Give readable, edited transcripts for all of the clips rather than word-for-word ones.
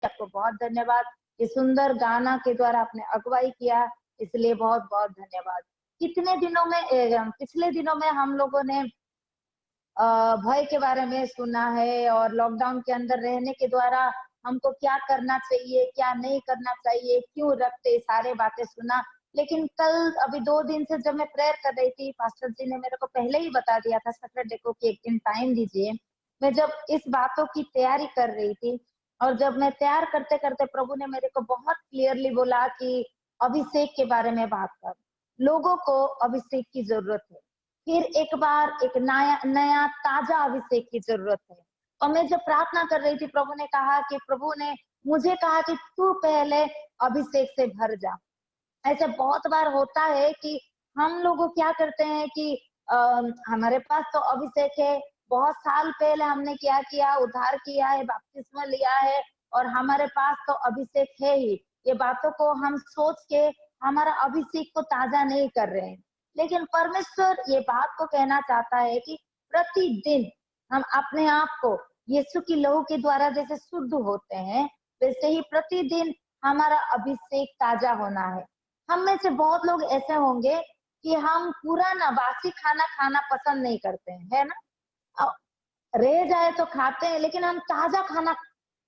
आपको बहुत धन्यवाद। ये सुंदर गाना के द्वारा आपने अगुवाई किया, इसलिए बहुत बहुत धन्यवाद। पिछले दिनों में हम लोगों ने भय के बारे में सुना है और लॉकडाउन के अंदर रहने के द्वारा हमको क्या करना चाहिए, क्या नहीं करना चाहिए, क्यों रखते, सारे बातें सुना। लेकिन कल अभी 2 दिन से जब मैं प्रेयर कर रही थी, पास्टर जी ने मेरे को पहले ही बता दिया था सैटरडे को कि एक दिन टाइम दीजिए। मैं जब इस बातों की तैयारी कर रही थी और जब मैं तैयार करते करते प्रभु ने मेरे को बहुत क्लियरली बोला कि अभिषेक के बारे में बात कर, लोगों को अभिषेक की जरूरत है। फिर एक बार एक नया नया ताजा अभिषेक की जरूरत है। और मैं जब प्रार्थना कर रही थी, प्रभु ने मुझे कहा कि तू पहले अभिषेक से भर जा। ऐसे बहुत बार होता है कि हम लोग क्या करते हैं कि हमारे पास तो अभिषेक है, बहुत साल पहले हमने क्या किया, उद्धार किया है, बपतिस्मा लिया है और हमारे पास तो अभिषेक है ही। ये बातों को हम सोच के हमारा अभिषेक को ताजा नहीं कर रहे हैं। लेकिन परमेश्वर ये बात को कहना चाहता है कि प्रतिदिन हम अपने आप को यीशु की लहू के द्वारा जैसे शुद्ध होते हैं, वैसे ही प्रतिदिन हमारा अभिषेक ताजा होना है। हम में से बहुत लोग ऐसे होंगे कि हम पुराना बासी खाना खाना पसंद नहीं करते हैं, है ना? रह जाए तो खाते हैं, लेकिन हम ताजा खाना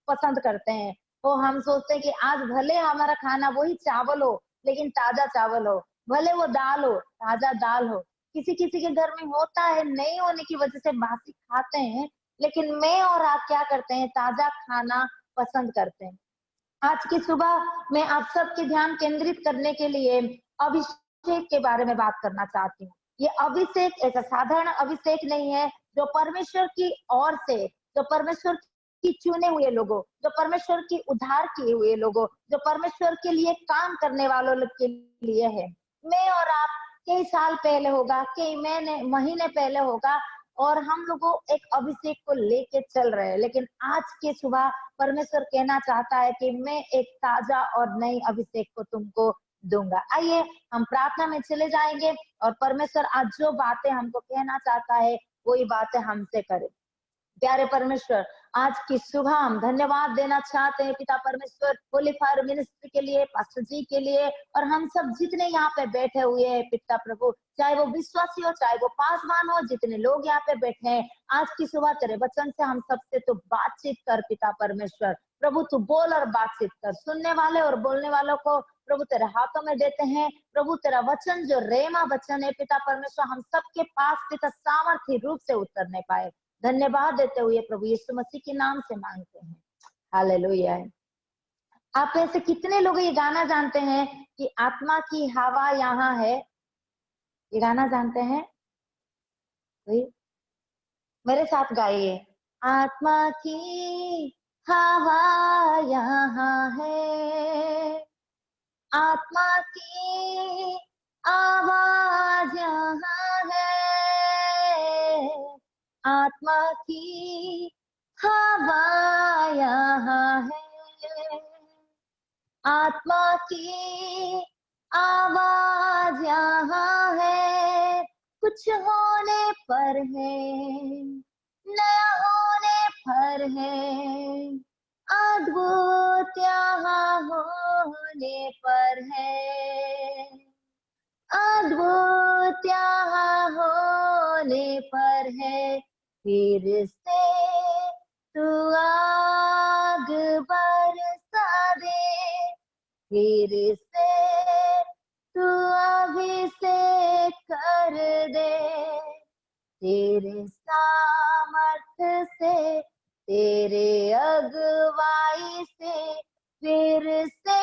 पसंद करते हैं। तो हम सोचते हैं कि आज भले हमारा खाना वही चावल हो, लेकिन ताजा चावल हो, भले वो दाल हो, ताजा दाल हो। किसी किसी के घर में होता है, नहीं होने की वजह से बासी खाते हैं, लेकिन मैं और आप क्या करते हैं, ताजा खाना पसंद करते हैं। आज की सुबह मैं आप सबके ध्यान केंद्रित करने के लिए अभिषेक के बारे में बात करना चाहती हूँ। ये अभिषेक ऐसा साधारण अभिषेक नहीं है, जो परमेश्वर की ओर से, जो परमेश्वर की चुने हुए लोगों, जो परमेश्वर की उद्धार किए हुए लोगों, जो परमेश्वर के लिए काम करने वालों के लिए है। मैं और आप कई साल पहले होगा, कई महीने पहले होगा और हम लोगों एक अभिषेक को लेके चल रहे हैं। लेकिन आज के सुबह परमेश्वर कहना चाहता है कि मैं एक ताजा और नई अभिषेक को तुमको दूंगा। आइए हम प्रार्थना में चले जाएंगे और परमेश्वर आज जो बातें हमको कहना चाहता है वही बातें हमसे करे। प्यारे परमेश्वर, आज की सुबह हम धन्यवाद देना चाहते हैं पिता परमेश्वर, होली फायर मिनिस्ट्री के लिए, पास्टर जी के लिए और हम सब जितने यहाँ पे बैठे हुए हैं पिता प्रभु, चाहे वो विश्वासी हो, चाहे वो पासवान हो, जितने लोग यहाँ पे बैठे हैं, आज की सुबह तेरे वचन से हम सबसे तो बातचीत कर पिता परमेश्वर। प्रभु तू बोल और बातचीत कर, सुनने वाले और बोलने वालों को प्रभु तेरे हाथों में देते हैं। प्रभु तेरा वचन जो रेमा वचन है पिता परमेश्वर, हम सबके पास पिता सामर्थ्य रूप से उतरने पाए। धन्यवाद देते हुए प्रभु यीशु मसीह के नाम से मांगते हैं, हालेलुया। आप में से कितने लोग ये गाना जानते हैं कि आत्मा की हवा यहाँ है? ये गाना जानते हैं? मेरे साथ गाइए। आत्मा की हवा यहाँ है, आत्मा की आवाज यहाँ है, आत्मा की हवा यहाँ है, आत्मा की आवाज यहाँ है। कुछ होने पर है, नया होने पर है, अद्भुत यहाँ होने पर है, अद्भुत यहाँ होने पर है। फिर से तू आग बरसा दे, फिर से तू अभिषेक कर दे, तेरे सामर्थ से, तेरे अगुवाई से, फिर से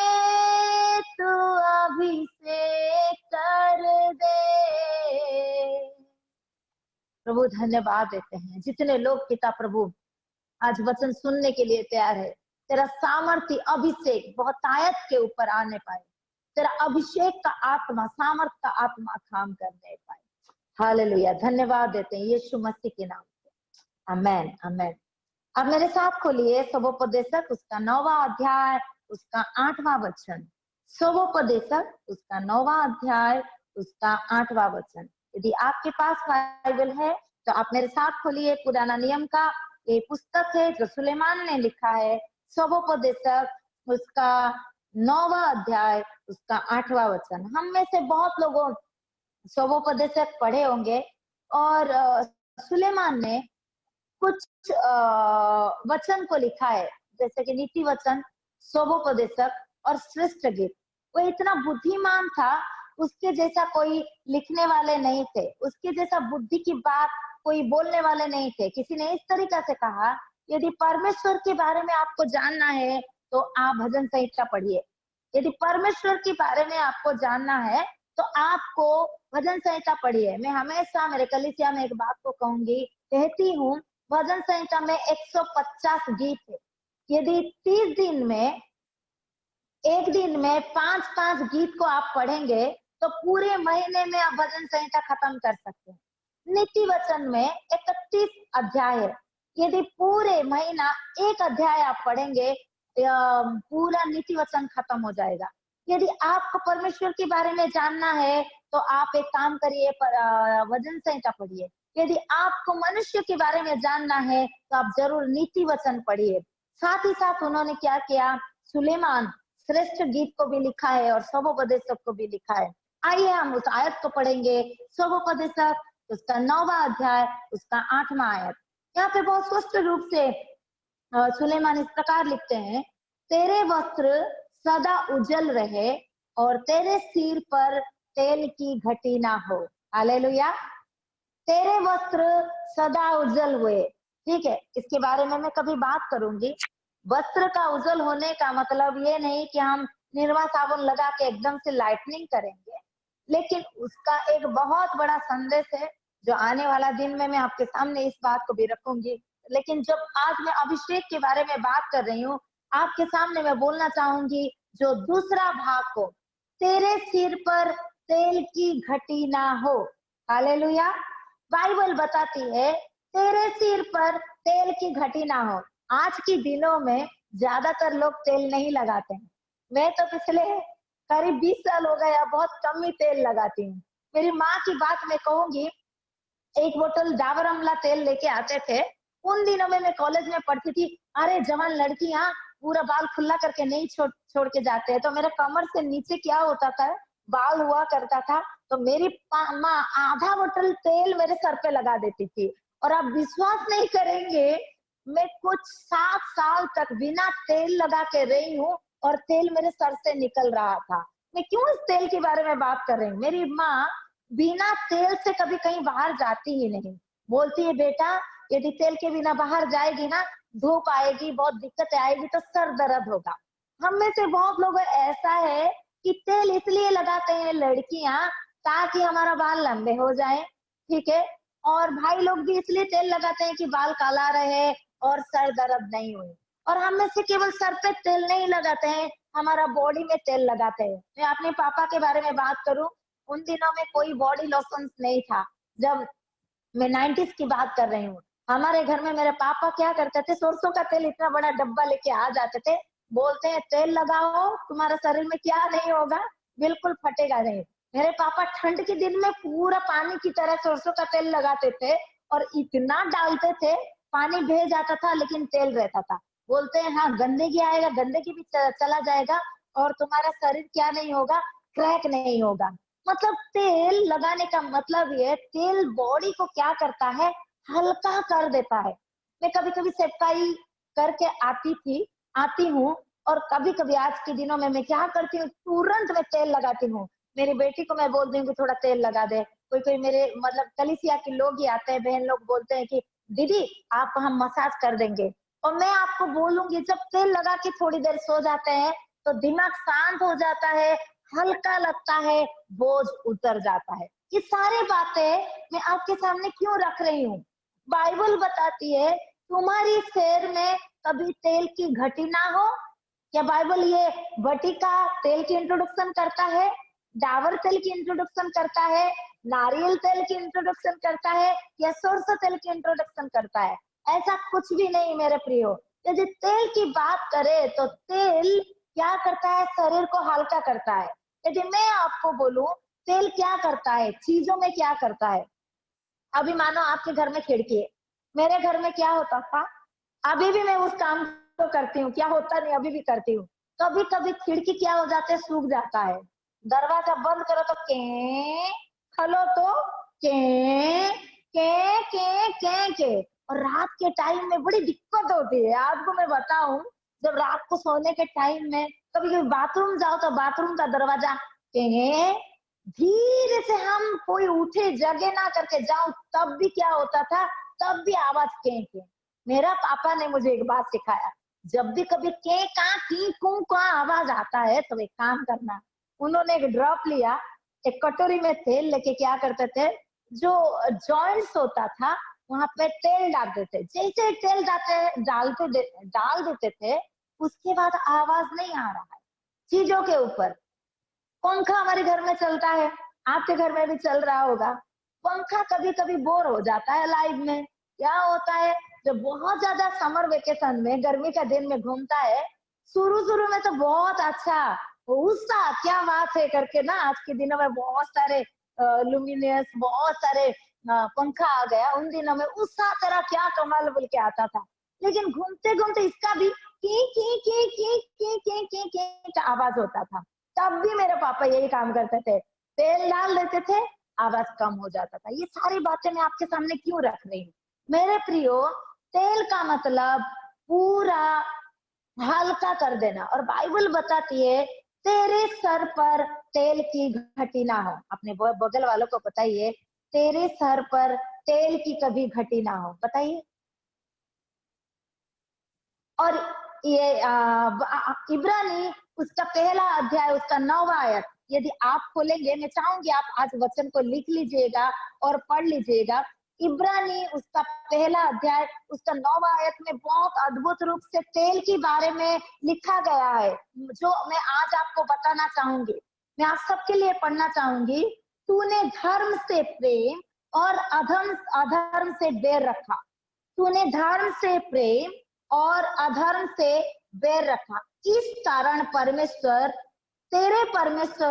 तू अभिषेक कर दे। प्रभु धन्यवाद देते हैं, जितने लोग पिता प्रभु आज वचन सुनने के लिए तैयार है, तेरा सामर्थ्य अभिषेक बहुत आयत के ऊपर आने पाए, तेरा अभिषेक का आत्मा, सामर्थ का आत्मा काम करने पाए। हालेलुया, धन्यवाद देते हैं यीशु मसीह के नाम से, आमेन आमेन। अब मेरे साथ खोलिए सबोपदेशक उसका 9वां अध्याय उसका 8वां वचन। सबोपदेशक उसका 9वां अध्याय उसका 8वां वचन। यदि आपके पास बाइबल है तो आप मेरे साथ खोलिए। पुराना नियम का ये पुस्तक है जो सुलेमान ने लिखा है, स्वोपदेशक उसका 9वां अध्याय उसका 8वां वचन। हम में से बहुत लोगों स्वोपदेशक पढ़े होंगे और सुलेमान ने कुछ वचन को लिखा है, जैसे कि नीति वचन, स्वोपदेशक और श्रेष्ठ गीत। वो इतना बुद्धिमान था, उसके जैसा कोई लिखने वाले नहीं थे, उसके जैसा बुद्धि की बात कोई बोलने वाले नहीं थे। किसी ने इस तरीका से कहा, यदि परमेश्वर के बारे में आपको जानना है तो आप भजन संहिता पढ़िए। यदि परमेश्वर के बारे में आपको जानना है तो आपको भजन संहिता पढ़िए। मैं हमेशा मेरे कलीसिया में एक बात को कहूंगी, कहती हूँ, भजन संहिता में 150 गीत है। यदि 30 दिन में, एक दिन में 5-5 गीत को आप पढ़ेंगे तो पूरे महीने में आप भजन संहिता खत्म कर सकते हैं। नीति वचन में 31 अध्याय है। यदि पूरे महीना एक अध्याय आप पढ़ेंगे, पूरा नीति वचन खत्म हो जाएगा। यदि आपको परमेश्वर के बारे में जानना है तो आप एक काम करिए, भजन संहिता पढ़िए। यदि आपको मनुष्य के बारे में जानना है तो आप जरूर नीति वचन पढ़िए। साथ ही साथ उन्होंने क्या किया, सुलेमान श्रेष्ठ गीत को भी लिखा है और स्वोपदेशक को भी लिखा है। आइए हम उस आयत को पढ़ेंगे। स्वोपदेशक उसका 9वां अध्याय उसका 8वां आयत। यहाँ पे बहुत स्पष्ट रूप से सुलेमान इस प्रकार लिखते हैं, तेरे वस्त्र सदा उज्जल रहे और तेरे सिर पर तेल की घटी ना हो। हालेलुया। तेरे वस्त्र सदा उज्जल हुए। ठीक है, इसके बारे में मैं कभी बात करूंगी। वस्त्र का उज्जवल होने का मतलब ये नहीं कि हम निर्वा साबुन लगा के एकदम से लाइटनिंग करेंगे, लेकिन उसका एक बहुत बड़ा संदेश है जो आने वाला दिन में मैं आपके सामने इस बात को भी रखूंगी। लेकिन जब आज मैं अभिषेक के बारे में बात कर रही हूँ, आपके सामने मैं बोलना चाहूंगी जो दूसरा भाग को, तेरे सिर पर तेल की घटी ना हो। हालेलुया। बाइबल बताती है तेरे सिर पर तेल की घटी ना हो। आज के दिनों में ज्यादातर लोग तेल नहीं लगाते हैं। मैं तो पिछले करीब 20 साल हो गया बहुत कम ही तेल लगाती हूँ। मेरी माँ की बात मैं कहूंगी, एक बोतल डाबर अमला तेल लेके आते थे। उन दिनों में मैं कॉलेज में पढ़ती थी। अरे जवान लड़कियां पूरा बाल खुला करके नहीं छोड़ के जाते हैं, तो मेरे कमर से नीचे क्या होता था, बाल हुआ करता था, तो मेरी माँ आधा बोतल तेल मेरे सर पे लगा देती थी। और आप विश्वास नहीं करेंगे, मैं कुछ 7 साल तक बिना तेल लगा के रही हूँ और तेल मेरे सर से निकल रहा था। मैं क्यों इस तेल के बारे में बात कर रही हूँ? मेरी माँ बिना तेल से कभी कहीं बाहर जाती ही नहीं। बोलती है, बेटा यदि तेल के बिना बाहर जाएगी ना, धूप आएगी, बहुत दिक्कत आएगी तो सर दर्द होगा। हम में से बहुत लोग ऐसा है कि तेल इसलिए लगाते हैं लड़कियां ताकि हमारा बाल लंबे हो जाए, ठीक है, और भाई लोग भी इसलिए तेल लगाते हैं कि बाल काला रहे और सर दर्द नहीं हो। और हम में से केवल सर पे तेल नहीं लगाते हैं, हमारा बॉडी में तेल लगाते हैं। मैं अपने पापा के बारे में बात करूं, उन दिनों में कोई बॉडी लोशन नहीं था। जब मैं 90s की बात कर रही हूँ, हमारे घर में मेरे पापा क्या करते थे, सरसों का तेल इतना बड़ा डब्बा लेके आ जाते थे, बोलते हैं तेल लगाओ, तुम्हारे शरीर में क्या नहीं होगा, बिल्कुल फटेगा नहीं। मेरे पापा ठंड के दिन में पूरा पानी की तरह सरसों का तेल लगाते थे और इतना डालते थे, पानी बह जाता था लेकिन तेल रहता था। बोलते हैं हाँ गंदगी आएगा, गंदगी भी चला जाएगा और तुम्हारा शरीर क्या नहीं होगा, क्रैक नहीं होगा। मतलब तेल लगाने का मतलब ये, तेल बॉडी को क्या करता है, हल्का कर देता है। मैं कभी कभी सेकाई करके आती हूँ और कभी कभी आज के दिनों में मैं क्या करती हूँ, तुरंत मैं तेल लगाती हूँ। मेरी बेटी को मैं बोलती हूँ कि थोड़ा तेल लगा दे। कोई कोई मेरे मतलब कलीसिया के लोग ही आते हैं, बहन लोग बोलते हैं कि दीदी आप हम मसाज कर देंगे। और मैं आपको बोलूंगी, जब तेल लगा के थोड़ी देर सो जाते हैं तो दिमाग शांत हो जाता है, हल्का लगता है, बोझ उतर जाता है। ये सारी बातें मैं आपके सामने क्यों रख रही हूँ? बाइबल बताती है तुम्हारी सिर में कभी तेल की घटी ना हो। क्या बाइबल ये वटिका तेल की इंट्रोडक्शन करता है, डाबर तेल की इंट्रोडक्शन करता है, नारियल तेल की इंट्रोडक्शन करता है, या सरसों तेल की इंट्रोडक्शन करता है? ऐसा कुछ भी नहीं मेरे प्रियो। यदि तेल की बात करें तो तेल क्या करता है, शरीर को हल्का करता है। यदि मैं आपको बोलूं तेल क्या करता है, चीजों में क्या करता है, अभी मानो आपके घर में खिड़की है, मेरे घर में क्या होता था, अभी भी मैं उस काम तो करती हूँ, क्या होता नहीं, अभी भी करती हूँ। कभी कभी खिड़की क्या हो जाते है, सूख जाता है, दरवाजा बंद करो तो के, खोलो तो के के। और रात के टाइम में बड़ी दिक्कत होती है, आपको मैं बताऊं, जब रात को सोने के टाइम में कभी कभी बाथरूम जाओ तो बाथरूम का दरवाजा के, धीरे से हम कोई उठे जगे ना करके जाऊं तब भी क्या होता था, तब भी आवाज के। मेरा पापा ने मुझे एक बात सिखाया, जब भी कभी के का की कू का आवाज आता है तो एक काम करना। उन्होंने एक ड्रॉप लिया, एक कटोरी में तेल लेके क्या करते थे, जो जॉइंट्स होता था वहां पे तेल डाल देते, जैसे तेल डाल देते थे, उसके बाद आवाज नहीं आ रहा है चीजों के ऊपर। पंखा हमारे घर में चलता है, आपके घर में भी चल रहा होगा, पंखा कभी कभी बोर हो जाता है लाइफ में। क्या होता है, जब बहुत ज्यादा समर वेकेशन में गर्मी का दिन में घूमता है, शुरू शुरू में तो बहुत अच्छा उत्साह, क्या बात है करके ना, आज के दिनों में बहुत सारे लुमिनियस, बहुत सारे पंखा आ गया, उन दिनों में उत्साह तरह क्या कमाल बोल के आता था। लेकिन घूमते घूमते इसका भी की का आवाज होता था। तब भी मेरे पापा यही काम करते थे, तेल डाल देते थे, आवाज कम हो जाता था। ये सारी बातें मैं आपके सामने क्यों रख रही हूँ मेरे प्रियो, तेल का मतलब पूरा हल्का कर देना। और बाइबल बताती है तेरे सर पर तेल की घटी ना हो। अपने बगल वालों को बताइए, तेरे सर पर तेल की कभी घटी ना हो, बताइए। और ये इब्रानी उसका पहला अध्याय उसका 9वां आयत, यदि आप खोलेंगे, मैं चाहूंगी आप आज वचन को लिख लीजिएगा और पढ़ लीजिएगा। इब्रानी उसका पहला अध्याय उसका 9वां आयत में बहुत अद्भुत रूप से तेल के बारे में लिखा गया है, जो मैं आज आपको बताना चाहूंगी। मैं आप सबके लिए पढ़ना चाहूंगी। तूने धर्म से प्रेम और अधर्म से बैर रखा, तूने धर्म से प्रेम और अधर्म से बैर रखा, इस कारण परमेश्वर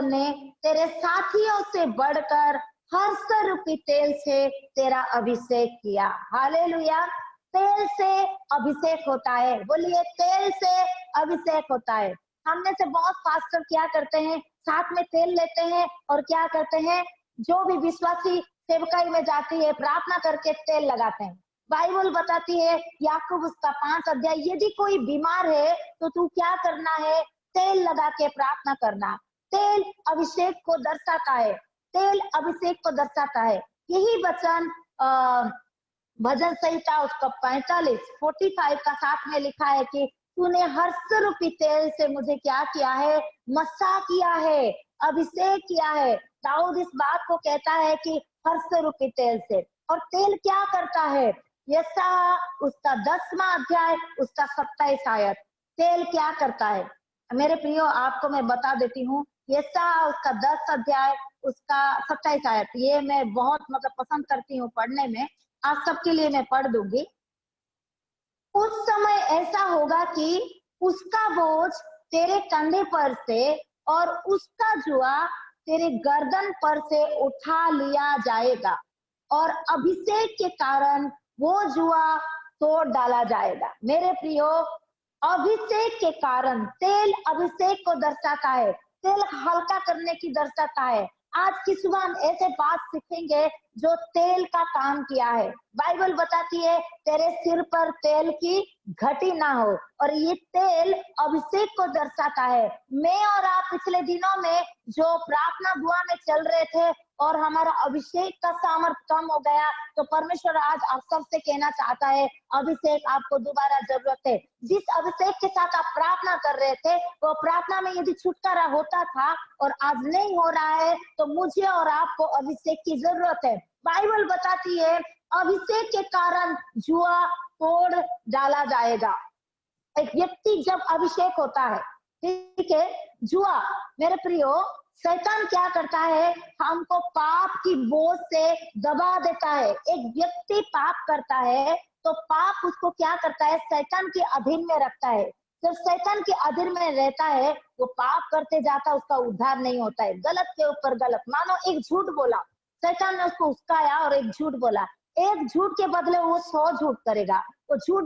ने तेरे साथियों से बढ़कर हर्ष रूपी तेल से तेरा अभिषेक किया। हालेलुया। तेल से अभिषेक होता है, बोलिए तेल से अभिषेक होता है। हम में से बहुत पास्टर क्या करते हैं, साथ में तेल लेते हैं और क्या करते हैं, जो भी विश्वासी सेवकाई में जाती है प्रार्थना करके तेल लगाते हैं। बाइबल बताती है याकूब उसका 5 अध्याय, यदि कोई बीमार है तो तू क्या करना है, तेल लगा के प्रार्थना करना। तेल अभिषेक को दर्शाता है, तेल अभिषेक को दर्शाता है। यही वचन भजन संहिता उसका 45 का साथ में लिखा है कि तूने हर्ष रूपी तेल से मुझे क्या किया है, मसा किया है, अभिषेक किया है। दाऊद इस बात को कहता है कि हर्ष रूपी तेल से। और तेल क्या करता है, यशायाह उसका 10वां अध्याय उसका 27 आयत, तेल क्या करता है मेरे प्रियो, आपको मैं बता देती हूँ। यशायाह उसका 10 अध्याय उसका 27 आयत, ये मैं बहुत मतलब पसंद करती हूँ पढ़ने में, आप सबके लिए मैं पढ़ दूंगी। उस समय ऐसा होगा कि उसका बोझ तेरे कंधे पर से और उसका जुआ तेरे गर्दन पर से उठा लिया जाएगा, और अभिषेक के कारण वो जुआ तोड़ डाला जाएगा। मेरे प्रियो, अभिषेक के कारण, तेल अभिषेक को दर्शाता है, तेल हल्का करने की दर्शाता है। आज की सुबह हम ऐसे बात सीखेंगे जो तेल का काम किया है। बाइबल बताती है तेरे सिर पर तेल की घटी ना हो, और ये तेल अभिषेक को दर्शाता है। मैं और आप पिछले दिनों में जो प्रार्थना दुआ में चल रहे थे और हमारा अभिषेक का सामर्थ्य कम हो गया, तो परमेश्वर आज आप सबसे कहना चाहता है अभिषेक आपको दोबारा जरूरत है। जिस अभिषेक के साथ आप प्रार्थना कर रहे थे, वो प्रार्थना में यदि छुटकारा होता था और आज नहीं हो रहा है, तो मुझे और आपको अभिषेक की जरूरत है। बाइबल बताती है अभिषेक के कारण जुआ तोड़ डाला जाएगा। एक व्यक्ति जब अभिषेक होता है, ठीक है, जुआ मेरे प्रियो, शैतान क्या करता है, हमको पाप की बोझ से दबा देता है। एक व्यक्ति पाप करता है तो पाप उसको क्या करता है, शैतान के अधीन में रखता है। जब शैतान के अधीन में रहता है, वो पाप करते जाता है, उसका उद्धार नहीं होता है। गलत के ऊपर गलत, मानो एक झूठ बोला, शैतान ने उसको उस्काया और एक झूठ बोला, एक झूठ के बदले वो 100 झूठ करेगा। वो झूठ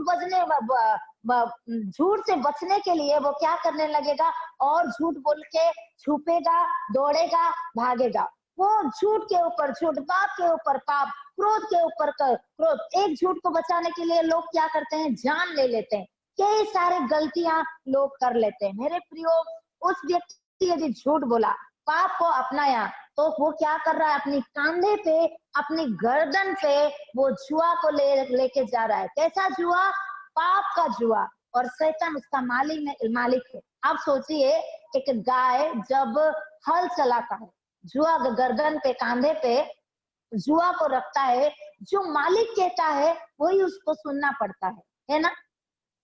से बचने के लिए वो क्या करने लगेगा, और झूठ बोल के छुपेगा, दौड़ेगा, भागेगा। वो झूठ के ऊपर झूठ, पाप के ऊपर पाप, क्रोध के ऊपर क्रोध। एक झूठ को बचाने के लिए लोग क्या करते हैं, जान ले लेते हैं। कई सारे गलतियां लोग कर लेते हैं। मेरे प्रियो, उस व्यक्ति यदि झूठ बोला, पाप को अपनाया, तो वो क्या कर रहा है, अपनी कांधे पे, अपनी गर्दन पे वो जुआ को लेके जा रहा है। कैसा जुआ, पाप का जुआ, और शैतान उसका मालिक है। आप सोचिए, एक गाय जब हल चलाता है, जुआ गर्दन पे, कांधे पे जुआ को रखता है, जो मालिक कहता है वही उसको सुनना पड़ता है ना,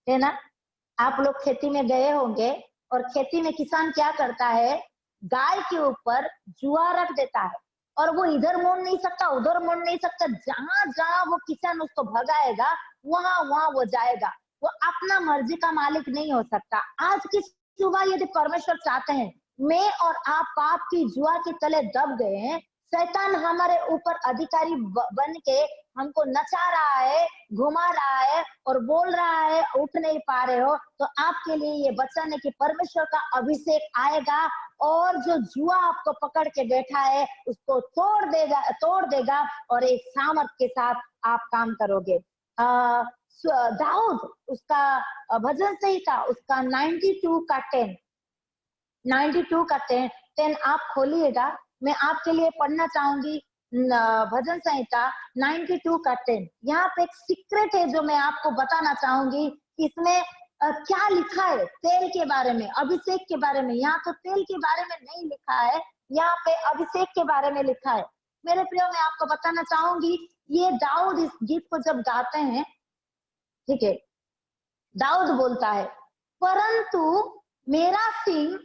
है ना। आप लोग खेती में गए होंगे, और खेती में किसान क्या करता है, गाय के ऊपर जुआ रख देता है, और वो इधर मोड़ नहीं सकता, उधर मोड़ नहीं सकता। जहां जहां वो किसान उसको भगाएगा, वहां वहां वो जाएगा। वो अपना मर्जी का मालिक नहीं हो सकता। आज की सुबह यदि परमेश्वर चाहते हैं, मैं और आप पाप की जुआ के तले दब गए हैं, शैतान हमारे ऊपर अधिकारी बन के हमको नचा रहा है, घुमा रहा है, और बोल रहा है उठ नहीं पा रहे हो, तो आपके लिए ये वचन है कि परमेश्वर का अभिषेक आएगा, और जो जुआ आपको पकड़ के बैठा है उसको तोड़ देगा, और एक सामर्थ के साथ आप काम करोगे। दाऊद, उसका भजन संहिता, उसका 92 का 10 आप खोलिएगा। मैं आपके लिए पढ़ना चाहूंगी भजन संहिता 92 का 10। यहाँ पे एक सीक्रेट है जो मैं आपको बताना चाहूंगी। इसमें क्या लिखा है तेल के बारे में, अभिषेक के बारे में। यहाँ तो तेल के बारे में नहीं लिखा है, यहाँ पे अभिषेक के बारे में लिखा है। मेरे प्रियो, मैं आपको बताना चाहूंगी, ये दाऊद इस गीत को जब गाते हैं, ठीक है, दाऊद बोलता है, परंतु मेरा सिंह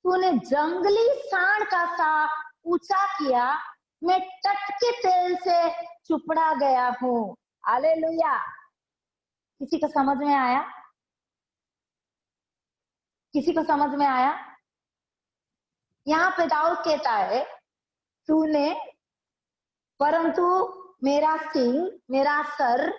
तूने जंगली सांड का सा ऊंचा किया, मैं तट के तेल से चुपड़ा गया हूँ। हालेलुया। किसी को समझ में आया? किसी को समझ में आया? यहाँ पे दाऊद कहता है, तूने, परंतु मेरा सिंह, मेरा सर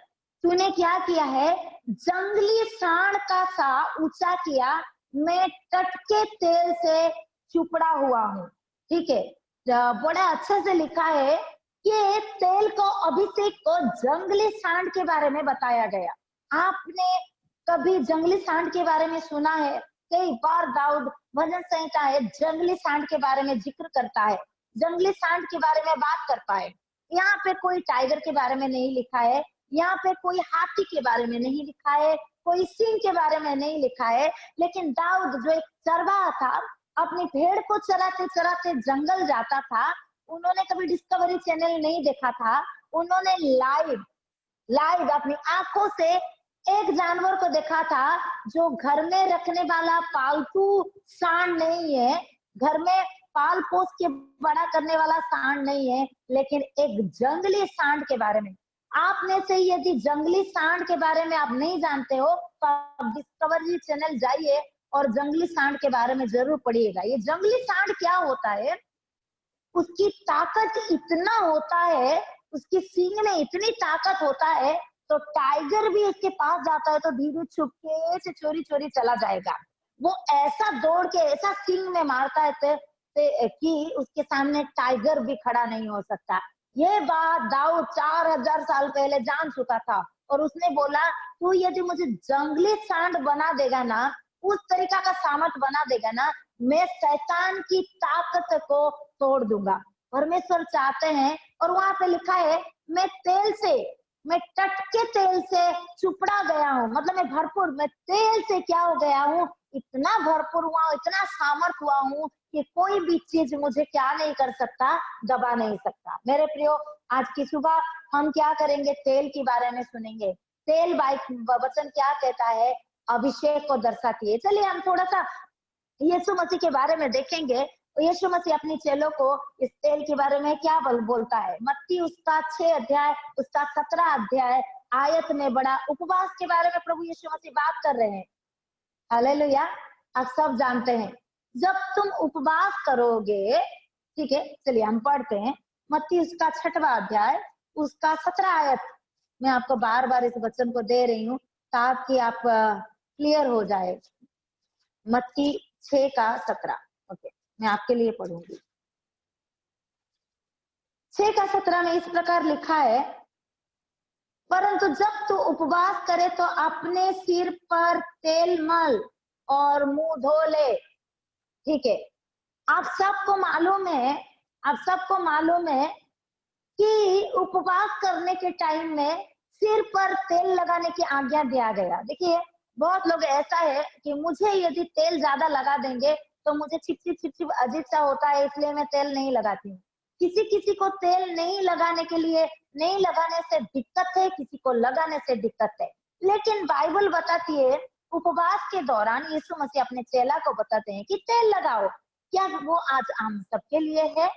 तूने क्या किया है, जंगली सांड का सा ऊंचा किया, मैं तट के तेल से चुपड़ा हुआ हूँ। ठीक है, बड़ा अच्छे से लिखा है कि तेल को, अभिषेक को जंगली सांड के बारे में बताया गया। आपने कभी जंगली सांड के बारे में सुना है? कई बार दाऊद भजन संहिता है जंगली सांड के बारे में जिक्र करता है, जंगली सांड के बारे में बात करता है। यहाँ पे कोई टाइगर के बारे में नहीं लिखा है, यहाँ पे कोई हाथी के बारे में नहीं लिखा है, कोई सिंह के बारे में नहीं लिखा है। लेकिन दाऊद जो एक चरवाहा था, अपनी भेड़ को चराते चराते जंगल जाता था। उन्होंने कभी डिस्कवरी चैनल नहीं देखा था, उन्होंने लाइव अपनी आंखों से एक जानवर को देखा था जो घर में रखने वाला पालतू सांड नहीं है, घर में पाल पोस के बड़ा करने वाला सांड नहीं है, लेकिन एक जंगली सांड के बारे में। आप में से यदि जंगली सांड के बारे में आप नहीं जानते हो, तो आप डिस्कवरी चैनल जाइए और जंगली सांड के बारे में जरूर पढ़िएगा। ये जंगली सांड क्या होता है, उसकी ताकत इतना होता है, उसकी सींग में इतनी ताकत होता है, तो टाइगर भी उसके पास जाता है तो धीरे छुपके से चोरी चोरी चला जाएगा। वो ऐसा दौड़ के ऐसा सींग में मारता है कि उसके सामने टाइगर भी खड़ा नहीं हो सकता। ये बात दाऊद 4000 साल पहले जान चुका था, और उसने बोला, तू यदि मुझे जंगली सांड बना देगा ना, उस तरीका का सामर्थ बना देगा ना, मैं शैतान की ताकत को तोड़ दूंगा। परमेश्वर चाहते हैं, और वहां पे लिखा है, मैं तट के तेल से चुपड़ा गया हूँ, मतलब मैं भरपूर, मैं तेल से क्या हो गया हूँ, इतना भरपूर हुआ हूँ, इतना सामर्थ हुआ हूँ कि कोई भी चीज मुझे क्या नहीं कर सकता, दबा नहीं सकता। मेरे प्रियो, आज की सुबह हम क्या करेंगे, तेल के बारे में सुनेंगे। तेल वचन क्या कहता है, अभिषेक को दर्शाती है। चलिए हम थोड़ा सा यीशु मसीह के बारे में देखेंगे। यीशु मसीह अपने चेलों को इस तेल के बारे में क्या बोलता है। मत्ती उसका 6 अध्याय, उसका 17 अध्याय आयत में बड़ा उपवास के बारे में प्रभु यीशु मसीह बात कर रहे हैं। हालेलुया। आप सब जानते हैं, जब तुम उपवास करोगे, ठीक है, चलिए हम पढ़ते हैं। मत्ती उसका 6वां अध्याय, उसका 17 आयत मैं आपको बार बार इस वचन को दे रही हूँ ताकि आप क्लियर हो जाए। मत्ती 6:17। ओके, मैं आपके लिए पढ़ूंगी। 6:17 में इस प्रकार लिखा है, परंतु जब तू उपवास करे तो अपने सिर पर तेल मल और मुंह धो ले। ठीक है, आप सबको मालूम है कि उपवास करने के टाइम में सिर पर तेल लगाने की आज्ञा दिया गया। देखिए, बहुत लोग ऐसा है कि मुझे यदि तेल ज्यादा लगा देंगे तो मुझे चिपचिप अजीब सा होता है, इसलिए मैं तेल नहीं लगाती हूँ। किसी को तेल नहीं लगाने से दिक्कत है, किसी को लगाने से दिक्कत है। लेकिन बाइबल बताती है, उपवास के दौरान यीशु मसीह अपने चेला को बताते हैं कि तेल लगाओ। क्या वो आज हम सबके लिए है?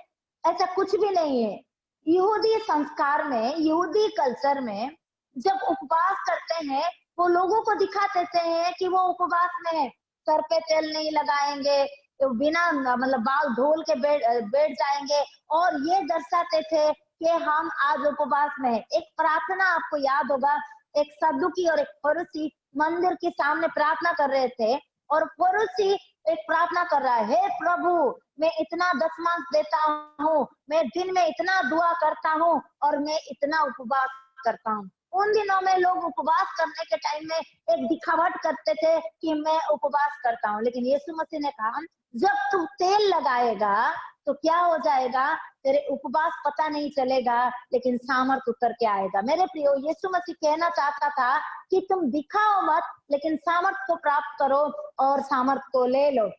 ऐसा कुछ भी नहीं है। यहूदी संस्कार में, यहूदी कल्चर में जब उपवास करते हैं, वो लोगों को दिखा देते हैं कि वो उपवास में है। सर पे तेल नहीं लगाएंगे, तो बिना मतलब बाल धोल के बैठ जाएंगे और ये दर्शाते थे कि हम आज उपवास में है। एक प्रार्थना आपको याद होगा, एक सद्दुकी और एक फरीसी मंदिर के सामने प्रार्थना कर रहे थे और फरीसी एक प्रार्थना कर रहा है, हे प्रभु, मैं इतना दशमांश देता हूँ, मैं दिन में इतना दुआ करता हूँ और मैं इतना उपवास करता हूँ। उन दिनों में लोग उपवास करने के टाइम में एक दिखावट करते थे कि मैं उपवास करता हूँ, लेकिन यीशु मसीह ने कहा, जब तू तेल लगाएगा तो क्या हो जाएगा, तेरे उपवास पता नहीं चलेगा, लेकिन सामर्थ उतर के आएगा। मेरे प्रियो, यीशु मसीह कहना चाहता था कि तुम दिखाओ मत, लेकिन सामर्थ को प्राप्त करो और सामर्थ को ले लो।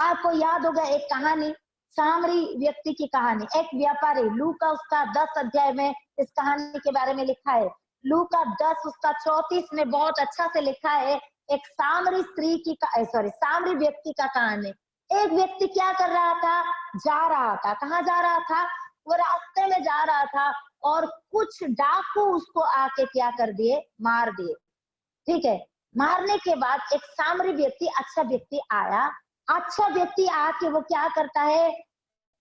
आपको याद होगा एक कहानी, सामरी व्यक्ति की कहानी। एक व्यापारी, लूका उसका 10 अध्याय में इस कहानी के बारे में लिखा है। लूका 10 उसका 34 में बहुत अच्छा से लिखा है, एक सामरी व्यक्ति का कहानी। एक व्यक्ति क्या कर रहा था, जा रहा था। कहाँ जा रहा था? वो रास्ते में जा रहा था और कुछ डाकू उसको आके क्या कर दिए, मार दिए। ठीक है, मारने के बाद एक सामरी व्यक्ति, अच्छा व्यक्ति आया। अच्छा व्यक्ति आके वो क्या करता है,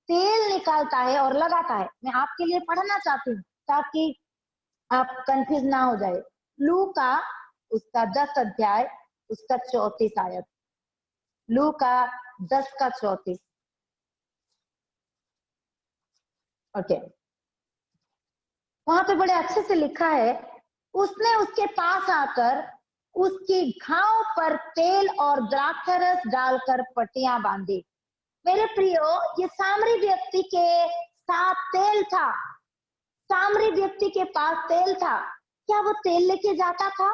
तेल निकालता है और लगाता है। मैं आपके लिए पढ़ना चाहती हूँ ताकि आप कंफ्यूज ना हो जाए। लूका उसका 10 अध्याय उसका 34 आयत। लूका 10:34। ओके, वहां पे बड़े अच्छे से लिखा है, उसने उसके पास आकर उसकी घाव पर तेल और द्राक्षारस डालकर पट्टियां बांधी। मेरे प्रियो, ये सामरी व्यक्ति के साथ तेल था, सामरी व्यक्ति के पास तेल था। क्या वो तेल लेके जाता था?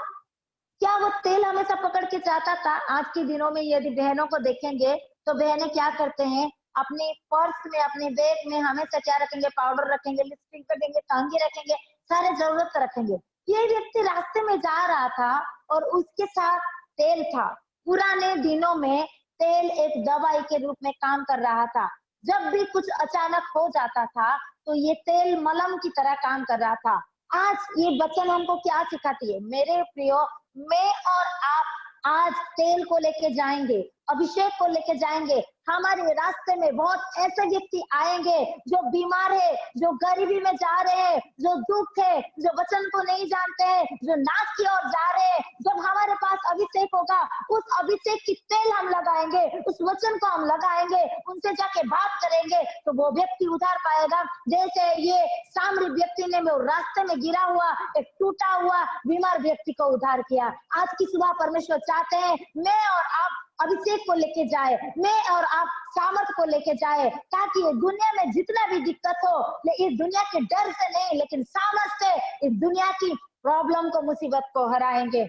क्या वो तेल हमेशा पकड़ के जाता था? आज के दिनों में यदि बहनों को देखेंगे तो बहनें क्या करते हैं, अपने पर्स में, अपने बैग में हमेशा क्या रखेंगे, पाउडर रखेंगे, लिपस्टिक रखेंगे, कंघी रखेंगे, सारे जरूरत रखेंगे। ये व्यक्ति रास्ते में जा रहा था और उसके साथ तेल था। पुराने दिनों में तेल एक दवाई के रूप में काम कर रहा था। जब भी कुछ अचानक हो जाता था तो ये तेल मलहम की तरह काम कर रहा था। आज ये वचन हमको क्या सिखाती है? मेरे प्रियो, मैं और आप आज तेल को लेके जाएंगे, अभिषेक को लेके जाएंगे। हमारे रास्ते में बहुत ऐसे व्यक्ति आएंगे जो बीमार है, जो गरीबी में जा रहे हैं, जो दुख है, जो वचन को नहीं जानते हैं, जो नाश की ओर जा रहे हैं। जब हमारे पास अभिषेक होगा, उस अभिषेक की तेल हम लगाएंगे, उस वचन को हम लगाएंगे, उनसे जाके बात करेंगे तो वो व्यक्ति उधार पाएगा। जैसे ये सामरी व्यक्ति ने रास्ते में गिरा हुआ एक टूटा हुआ बीमार व्यक्ति को उधार किया। आज की सुबह परमेश्वर चाहते हैं मैं और आप अभिषेक को लेके जाए, मैं और आप सामर्थ को लेके जाए, ताकि ये दुनिया में जितना भी दिक्कत हो, इस दुनिया के डर से नहीं, लेकिन सामर्थ से इस दुनिया की प्रॉब्लम को, मुसीबत को हराएंगे।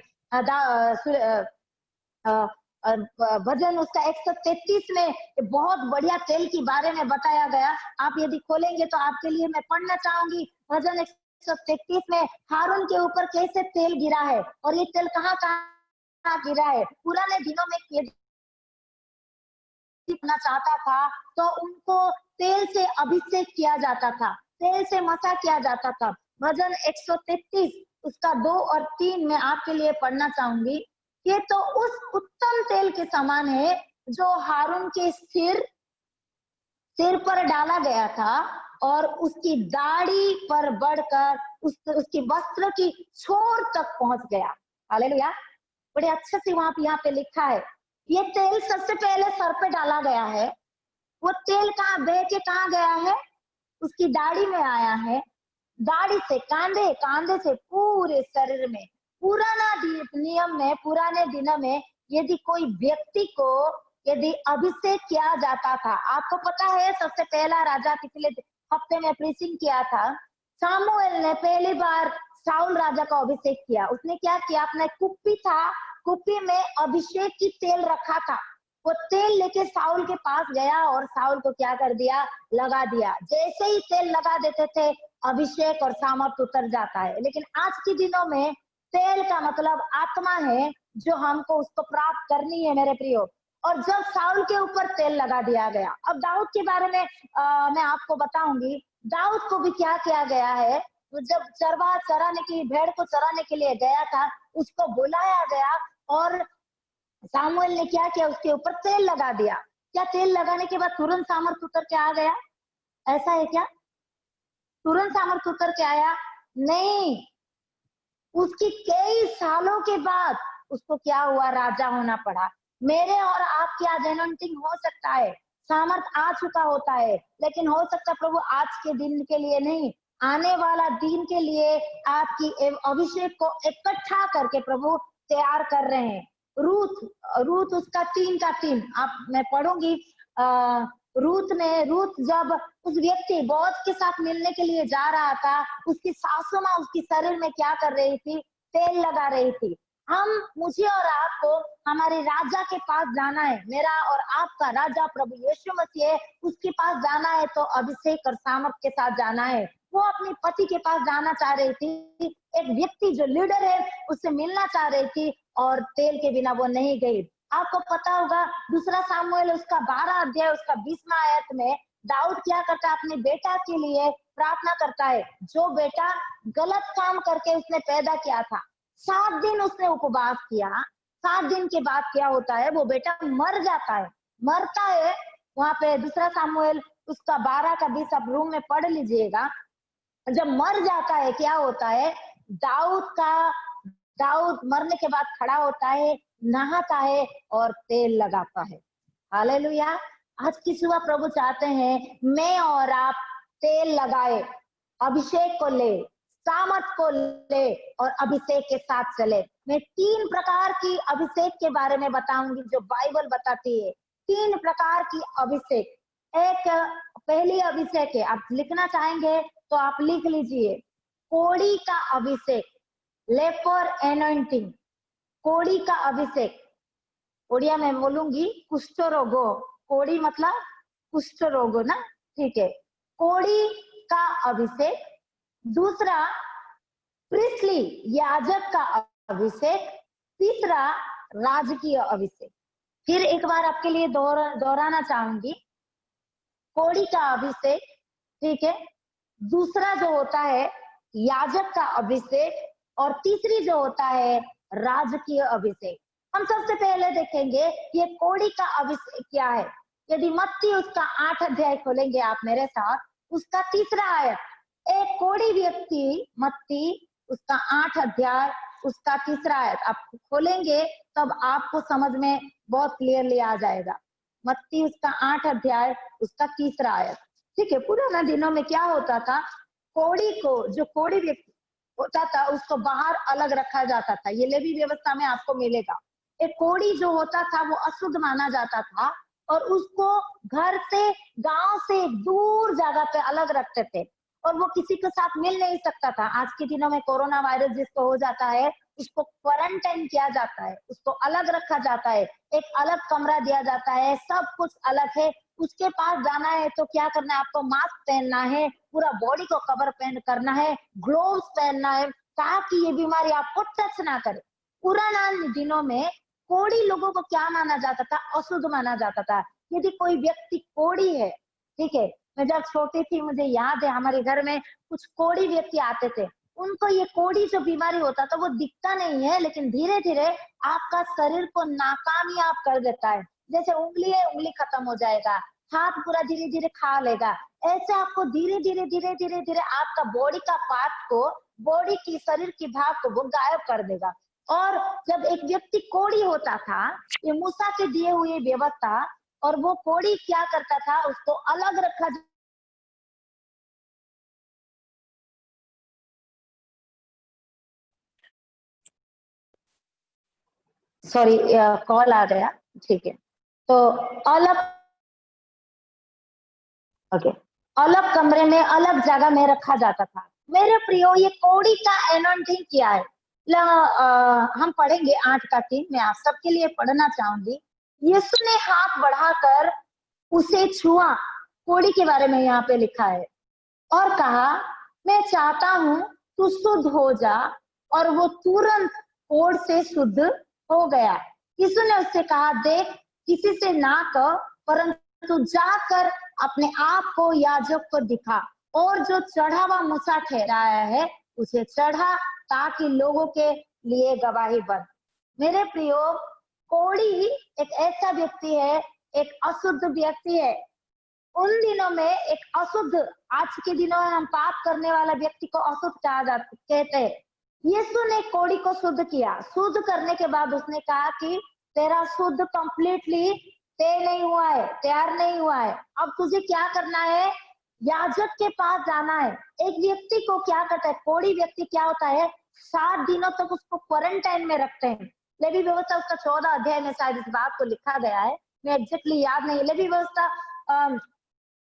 भजन उसका 133 में बहुत बढ़िया तेल के बारे में बताया गया। आप यदि खोलेंगे तो आपके लिए मैं पढ़ना चाहूंगी। भजन 133 में हारून के ऊपर कैसे तेल गिरा है और ये तेल कहाँ कहाँ गिरा है। पुराने दिनों में करना चाहता था तो उनको तेल से अभिषेक किया जाता था, तेल से मसा किया जाता था। भजन 133 उसका 2 और 3 में आपके लिए पढ़ना चाहूंगी। ये तो उस उत्तम तेल के समान है जो हारून के सिर पर डाला गया था और उसकी दाढ़ी पर बढ़कर उसकी वस्त्र की छोर तक पहुंच गया। हालेलुया। बड़े अच्छे से वहां पे यहाँ पे लिखा है, ये तेल सबसे पहले सर पे डाला गया है। वो तेल कहाँ बह के कहाँ गया है? उसकी दाढ़ी में आया है, दाढ़ी से कांधे, कांधे से पूरे शरीर में। नियम में, पुराने दिनों में यदि कोई व्यक्ति को यदि अभिषेक किया जाता था, आपको पता है सबसे पहला राजा पिछले हफ्ते में प्रीचिंग किया था, सामुएल ने पहली बार साउल राजा का अभिषेक किया। उसने क्या किया, अपना एक कुप्पी था, कुप्पी में अभिषेक की तेल रखा था। वो तेल लेके साउल के पास गया और साउल को क्या कर दिया, लगा दिया। जैसे ही तेल लगा देते थे, अभिषेक और सामर्थ उतर जाता है। लेकिन आज के दिनों में तेल का मतलब आत्मा है, जो हमको उसको प्राप्त करनी है मेरे प्रियो। और जब साउल के ऊपर तेल लगा दिया गया, अब दाऊद के बारे में मैं आपको बताऊंगी, दाऊद को भी क्या किया गया है। तो जब चरवा चराने की, भेड़ को चराने के लिए गया था, उसको बुलाया गया और सामुएल ने क्या किया, उसके ऊपर तेल लगा दिया। क्या तेल लगाने के बाद तुरंत सामर्थ उतर के आ गया? ऐसा है क्या? तुरंत सामर्थ उतर के आया? नहीं, उसकी कई सालों के बाद उसको क्या हुआ, राजा होना पड़ा। मेरे और आपकी आज अनॉइंटिंग हो सकता है, सामर्थ आ चुका होता है, लेकिन हो सकता प्रभु आज के दिन के लिए नहीं, आने वाला दिन के लिए आपकी अभिषेक को इकट्ठा करके प्रभु तैयार कर रहे हैं। रूत उसका 3 का 3 आप मैं पढ़ूंगी। रूत जब उस व्यक्ति बोअज के साथ मिलने के लिए जा रहा था, उसकी सासू माँ उसकी शरीर में क्या कर रही थी, तेल लगा रही थी। मुझे और आपको हमारे राजा के पास जाना है, मेरा और आपका राजा प्रभु यीशु मसीह, उसके पास जाना है तो अभिषेक और सामर्थ के साथ जाना है। वो अपने पति के पास जाना चाह रही थी, एक व्यक्ति जो लीडर है उससे मिलना चाह रही थी, और तेल के बिना वो नहीं गई। आपको पता होगा, दूसरा सामुएल उसका 12 अध्याय उसका 20वां आयत में दाऊद क्या करता है, अपने बेटा के लिए प्रार्थना करता है, जो बेटा गलत काम करके उसने पैदा किया था। 7 दिन उसने उपवास किया। 7 दिन के बाद क्या होता है, वो बेटा मर जाता है, मरता है। वहां पे दूसरा सामुएल उसका 12 का 20 आप रूम में पढ़ लीजिएगा। जब मर जाता है क्या होता है, दाऊद मरने के बाद खड़ा होता है, नहाता है और तेल लगाता है। हालेलुया। आज की सुबह प्रभु चाहते हैं मैं और आप तेल लगाए, अभिषेक को ले, सामर्थ को ले और अभिषेक के साथ चले। मैं 3 प्रकार की अभिषेक के बारे में बताऊंगी जो बाइबल बताती है। 3 प्रकार की अभिषेक। एक पहली अभिषेक है, आप लिखना चाहेंगे तो आप लिख लीजिए, कोड़ी का अभिषेक, लेपर एनॉइंटिंग, कोड़ी का अभिषेक। ओडिया में बोलूंगी कुष्ठ रोगो, कोड़ी मतलब कुष्ठ रोगो ना, ठीक है। कोड़ी का अभिषेक। दूसरा प्रिस्ली याजक का अभिषेक। तीसरा राजकीय अभिषेक। फिर एक बार आपके लिए दोहराना चाहूंगी, कोड़ी का अभिषेक, ठीक है, दूसरा जो होता है याजक का अभिषेक, और तीसरी जो होता है राजकीय अभिषेक। हम सबसे पहले देखेंगे ये कोड़ी का अभिषेक क्या है। यदि मत्ती उसका 8 अध्याय खोलेंगे आप मेरे साथ, उसका 3रा आयत। एक कोड़ी व्यक्ति, मत्ती उसका 8 अध्याय उसका 3रा आयत आप खोलेंगे तब आपको समझ में बहुत क्लियरली आ जाएगा। मत्ती उसका 8 अध्याय उसका 3रा आयत, ठीक है। पुराने दिनों में क्या होता था, कोड़ी को, जो कोड़ी व्यक्ति होता था उसको बाहर अलग रखा जाता था। ये लेवी व्यवस्था में आपको मिलेगा। एक कोड़ी जो होता था वो अशुद्ध माना जाता था, और उसको घर से, गांव से दूर जगह पे अलग रखते थे, और वो किसी के साथ मिल नहीं सकता था। आज के दिनों में कोरोना वायरस जिसको हो जाता है, उसको क्वारंटाइन किया जाता है, उसको अलग रखा जाता है, एक अलग कमरा दिया जाता है, सब कुछ अलग है। उसके पास जाना है तो क्या करना है, आपको मास्क पहनना है, पूरा बॉडी को कवर करना है, ग्लोव्स पहनना है, ताकि ये बीमारी आपको टच ना करे। पुराना दिनों में कोड़ी लोगों को क्या माना जाता था, अशुद्ध माना जाता था। यदि कोई व्यक्ति कोड़ी है, ठीक है, मैं जब छोटी थी मुझे याद है हमारे घर में कुछ कोड़ी व्यक्ति आते थे, उनको ये कोड़ी जो बीमारी होता था वो दिखता नहीं है, लेकिन धीरे धीरे आपका शरीर को नाकामयाब कर देता है। जैसे उंगली है, उंगली खत्म हो जाएगा, हाथ पूरा धीरे धीरे खा लेगा। ऐसे आपको धीरे धीरे आपका बॉडी का पार्ट को बॉडी की, शरीर की भाग को वो गायब कर देगा। और जब एक व्यक्ति कोढ़ी होता था, ये मूसा के दिए हुए व्यवस्था, और वो कोढ़ी क्या करता था, उसको अलग रखा, सॉरी कॉल आ गया, ठीक है। तो अलग, ओके, अलग कमरे में, अलग जगह में रखा जाता था। मेरे प्रियो, ये कोढ़ी का एनोइंटिंग क्या है? हम पढ़ेंगे 8 का 3, मैं आप सबके लिए पढ़ना चाहूंगी। यीशु ने हाथ बढ़ाकर उसे छुआ, कोढ़ी के बारे में यहाँ पे लिखा है, और कहा, मैं चाहता हूं तू शुद्ध हो जा। और वो तुरंत कोढ़ से शुद्ध हो गया। यीशु ने उससे कहा, देख, किसी से ना कह, परंतु जाकर अपने आप को याजक को दिखा, और जो चढ़ा हुआ मूसा ठहराया है उसे चढ़ा, ताकि लोगों के लिए गवाही बन। मेरे प्रियो, कोढ़ी एक ऐसा व्यक्ति है, एक अशुद्ध व्यक्ति है। उन दिनों में एक अशुद्ध, आज के दिनों में हम पाप करने वाला व्यक्ति को अशुद्ध कहा जाता, कहते हैं। यीशु ने कोढ़ी को शुद्ध किया। शुद्ध करने के बाद उसने कहा कि तेरा शुद्ध कंप्लीटली नहीं हुआ है, तैयार नहीं हुआ है। अब तुझे क्या करना है? याजक के पास जाना है। एक व्यक्ति को क्या करता है, कोढ़ी व्यक्ति क्या होता है, 7 दिनों तक उसको क्वारंटाइन में रखते हैं। लेवी व्यवस्था उसका 14 अध्याय में शायद इस बात को लिखा गया है, मैं एग्जैक्टली याद नहीं। लेवी व्यवस्था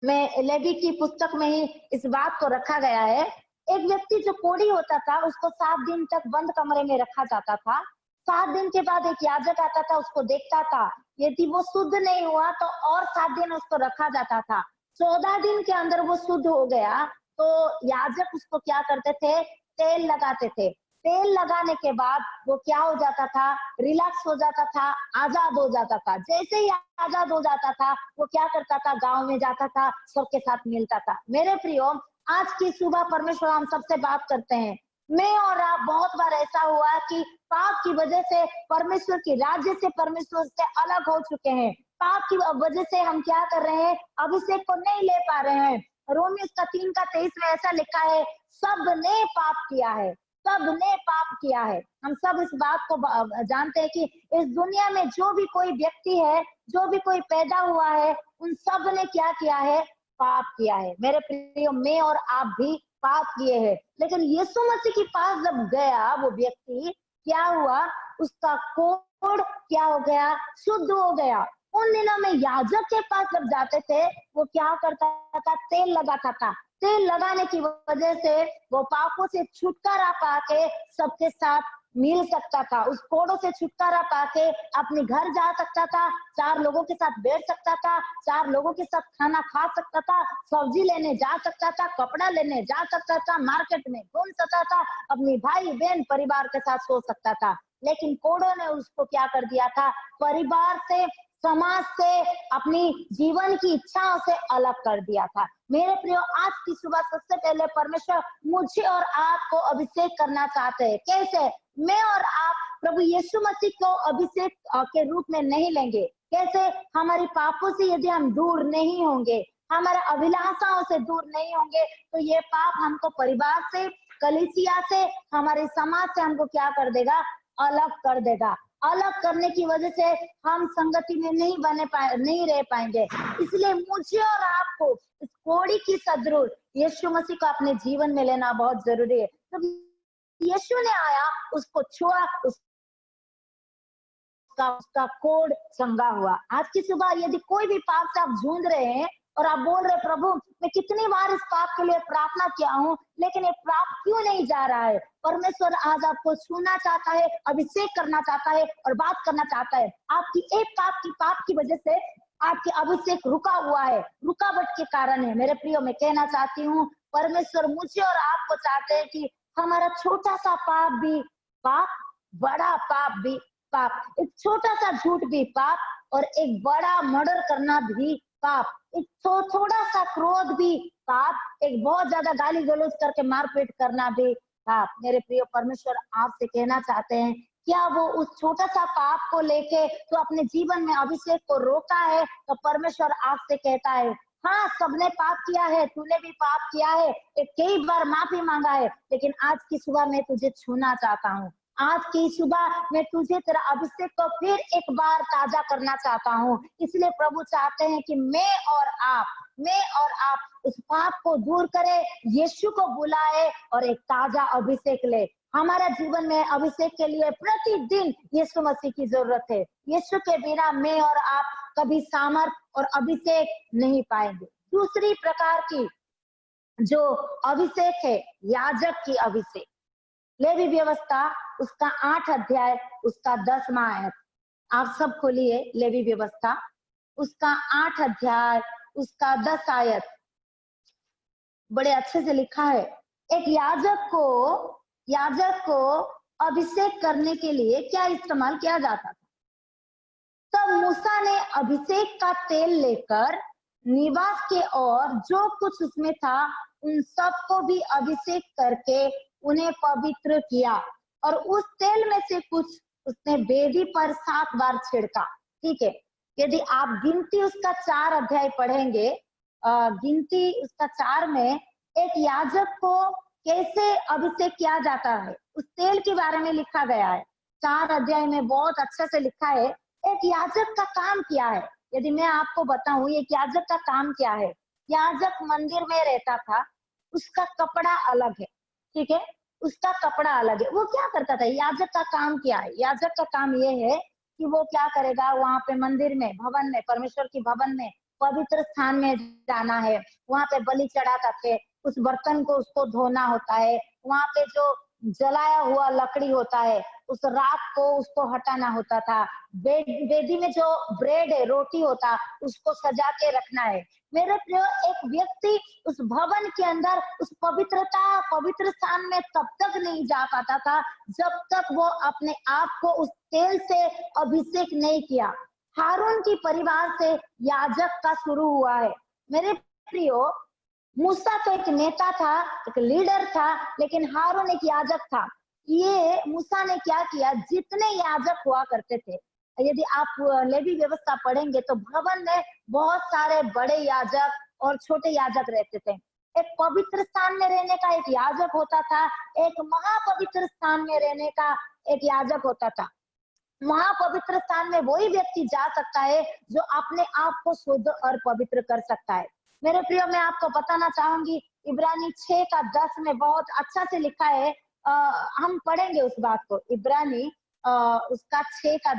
में, लेवी की पुस्तक में ही इस बात को रखा गया है। एक व्यक्ति जो कोढ़ी होता था, उसको 7 दिन तक बंद कमरे में रखा जाता था। 7 दिन के बाद एक याजक आता था, उसको देखता था, यदि वो शुद्ध नहीं हुआ तो और 7 दिन उसको रखा जाता था। 14 दिन के अंदर वो शुद्ध हो गया तो याजक उसको क्या करते थे, तेल लगाते थे। तेल लगाने के बाद वो क्या हो जाता था, रिलैक्स हो जाता था, आजाद हो जाता था। जैसे ही आजाद हो जाता था, वो क्या करता था, गांव में जाता था, सबके साथ मिलता था। मेरे प्रियो, आज की सुबह परमेश्वर हम सबसे बात करते हैं। मैं और आप, बहुत बार ऐसा हुआ कि पाप की वजह से परमेश्वर की राज्य से, परमेश्वर से अलग हो चुके हैं। पाप की वजह से हम क्या कर रहे हैं, अभिषेक को नहीं ले पा रहे हैं। रोमियो का 3 का 23 में ऐसा लिखा है, सबने पाप किया है, सबने पाप किया है। हम सब इस बात को जानते हैं कि इस दुनिया में जो भी कोई व्यक्ति है, जो भी कोई पैदा हुआ है, उन सब ने क्या किया है, पाप किया है। मेरे प्रियो, मैं और आप भी पाप किए हैं। लेकिन यीशु मसीह के पास जब गया वो व्यक्ति, क्या हुआ, उसका कोढ़ क्या हो गया, शुद्ध हो गया। उन दिनों में याजक के पास जब जाते थे, वो क्या करता था, तेल लगाता था। तेल लगाने की वजह से वो पापों से छुटकारा पाके सबके साथ मिल सकता था। उस कोड़ों से छुटकारा पाके अपने घर जा सकता था, 4 लोगों के साथ बैठ सकता था, 4 लोगों के साथ खाना खा सकता था, सब्जी लेने जा सकता था, कपड़ा लेने जा सकता था, मार्केट में घूम सकता था, अपनी भाई बहन परिवार के साथ सो सकता था। लेकिन कोड़ों ने उसको क्या कर दिया था, परिवार से, समाज से, अपनी जीवन की इच्छाओं से अलग कर दिया था। मेरे प्रियो, आज की सुबह सबसे पहले परमेश्वर मुझे और आपको अभिषेक करना चाहते हैं। कैसे? मैं और आप प्रभु यीशु मसीह को अभिषेक के रूप में नहीं लेंगे। कैसे? हमारी पापों से यदि हम दूर नहीं होंगे, हमारे अभिलाषाओं से दूर नहीं होंगे, तो ये पाप हमको परिवार से, कलीसिया से, हमारे समाज से हमको क्या कर देगा, अलग कर देगा। अलग करने की वजह से हम संगति में नहीं रह पाएंगे। इसलिए मुझे और आपको इस कोढ़ी की सदृश यीशु मसीह को अपने जीवन में लेना बहुत जरूरी है। जब यीशु ने आया, उसको छुआ, उसका कोढ़ चंगा हुआ। आज की सुबह यदि कोई भी पाप से आप जूझ रहे हैं और आप बोल रहे, प्रभु मैं कितनी बार इस पाप के लिए प्रार्थना किया हूँ, लेकिन ये पाप क्यों नहीं जा रहा है, परमेश्वर आज आपको छूना चाहता है, अभिषेक करना चाहता है और बात करना चाहता है। आपकी एक पाप की वजह से आपकी अभिषेक रुका हुआ है, रुकावट के कारण है। मेरे प्रियो, मैं कहना चाहती हूँ, परमेश्वर मुझे और आपको चाहते हैं कि हमारा छोटा सा पाप भी पाप, बड़ा पाप भी पाप, एक छोटा सा झूठ भी पाप, और एक बड़ा मर्डर करना भी पाप, एक थोड़ा सा क्रोध भी पाप, एक बहुत ज्यादा गाली गलौज करके मारपीट करना भी पाप। मेरे प्रिय, परमेश्वर आपसे कहना चाहते हैं, क्या वो उस छोटा सा पाप को लेके तो अपने जीवन में अभिषेक को रोका है? तो परमेश्वर आपसे कहता है, हाँ, सबने पाप किया है, तूने भी पाप किया है, कई बार माफी मांगा है, लेकिन आज की सुबह मैं तुझे छूना चाहता हूँ। आज की सुबह मैं तुझे तेरा अभिषेक को फिर एक बार ताजा करना चाहता हूँ। इसलिए प्रभु चाहते हैं कि मैं और आप उस पाप को दूर करें, यीशु को बुलाए और एक ताजा अभिषेक ले। हमारे जीवन में अभिषेक के लिए प्रतिदिन यीशु मसीह की जरूरत है। यीशु के बिना मैं और आप कभी सामर्थ और अभिषेक नहीं पाएंगे। दूसरी प्रकार की जो अभिषेक है, याजक की अभिषेक। लेवी व्यवस्था उसका 8 अध्याय उसका 10वां आयत, आप सब खोलिए लेवी व्यवस्था उसका 8 अध्याय उसका 10 आयत, बड़े अच्छे से लिखा है। एक याजक को अभिषेक करने के लिए क्या इस्तेमाल किया जाता था? तब मूसा ने अभिषेक का तेल लेकर निवास के और जो कुछ उसमें था उन सबको भी अभिषेक करके उन्हें पवित्र किया, और उस तेल में से कुछ उसने वेदी पर 7 बार छिड़का। ठीक है, यदि आप गिनती उसका 4 अध्याय पढ़ेंगे, गिनती उसका 4 में एक याजक को कैसे अभिषेक किया जाता है उस तेल के बारे में लिखा गया है। 4 अध्याय में बहुत अच्छा से लिखा है एक याजक का काम क्या है। यदि मैं आपको बताऊं एक याजक का काम क्या है, याजक मंदिर में रहता था, उसका कपड़ा अलग है, ठीक है, उसका कपड़ा अलग है। वो क्या करता था, याजक का काम क्या है? याजक का काम ये है कि वो क्या करेगा, वहां पे मंदिर में, भवन में, परमेश्वर की भवन में, पवित्र स्थान में जाना है, वहां पे बलि चढ़ाता थे, उस बर्तन को उसको धोना होता है, वहां पे जो जलाया हुआ लकड़ी होता है उस राख को उसको हटाना होता था, वेदी में जो ब्रेड है, रोटी होता, उसको सजा के रखना है। मेरे प्रिय, एक व्यक्ति उस भवन के अंदर उस पवित्र स्थान में तब तक नहीं जा पाता था जब तक वो अपने आप को उस तेल से अभिषेक नहीं किया। हारून की परिवार से याजक का शुरू हुआ है। मेरे प्रियो, मूसा तो एक नेता था, एक लीडर था, लेकिन हारून एक याजक था। ये मूसा ने क्या किया, जितने याजक हुआ करते थे, यदि आप लेवी व्यवस्था पढ़ेंगे तो भवन में बहुत सारे बड़े याजक और छोटे याजक रहते थे। एक पवित्र स्थान में रहने का एक याजक होता था, एक महापवित्र स्थान में रहने का एक याजक होता था। महापवित्र स्थान में वही व्यक्ति जा सकता है जो अपने आप को शुद्ध और पवित्र कर सकता है। मेरे प्रियो, मैं आपको बताना चाहूंगी, इब्रानी 6 का 10 में बहुत अच्छा से लिखा है। हम पढ़ेंगे उस बात को, इब्रानी उसका 6 का